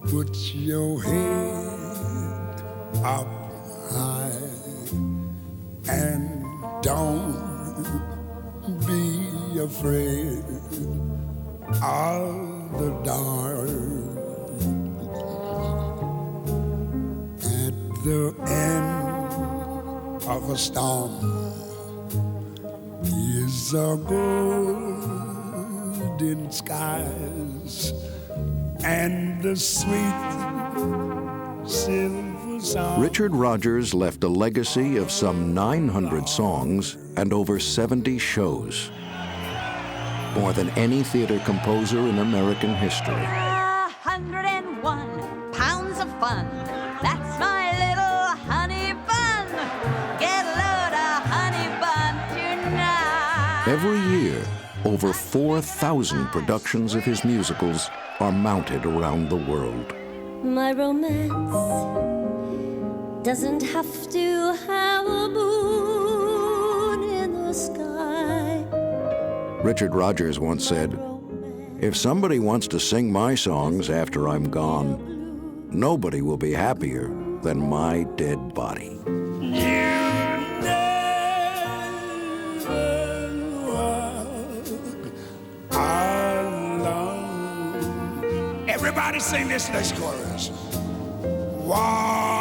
put your head up high and don't be afraid of the dark. At the end of a storm is a golden skies and the sweet silver sound. Richard Rodgers left a legacy of some 900 songs and over 70 shows. More than any theater composer in American history. 101 pounds of fun. That's my little honey bun. Get a load of honey bun tonight. Every year, over 4,000 productions of his musicals are mounted around the world. My romance doesn't have to have a moon in the sky. Richard Rodgers once said, "If somebody wants to sing my songs after I'm gone, nobody will be happier than my dead body." Everybody sing this next chorus. Walk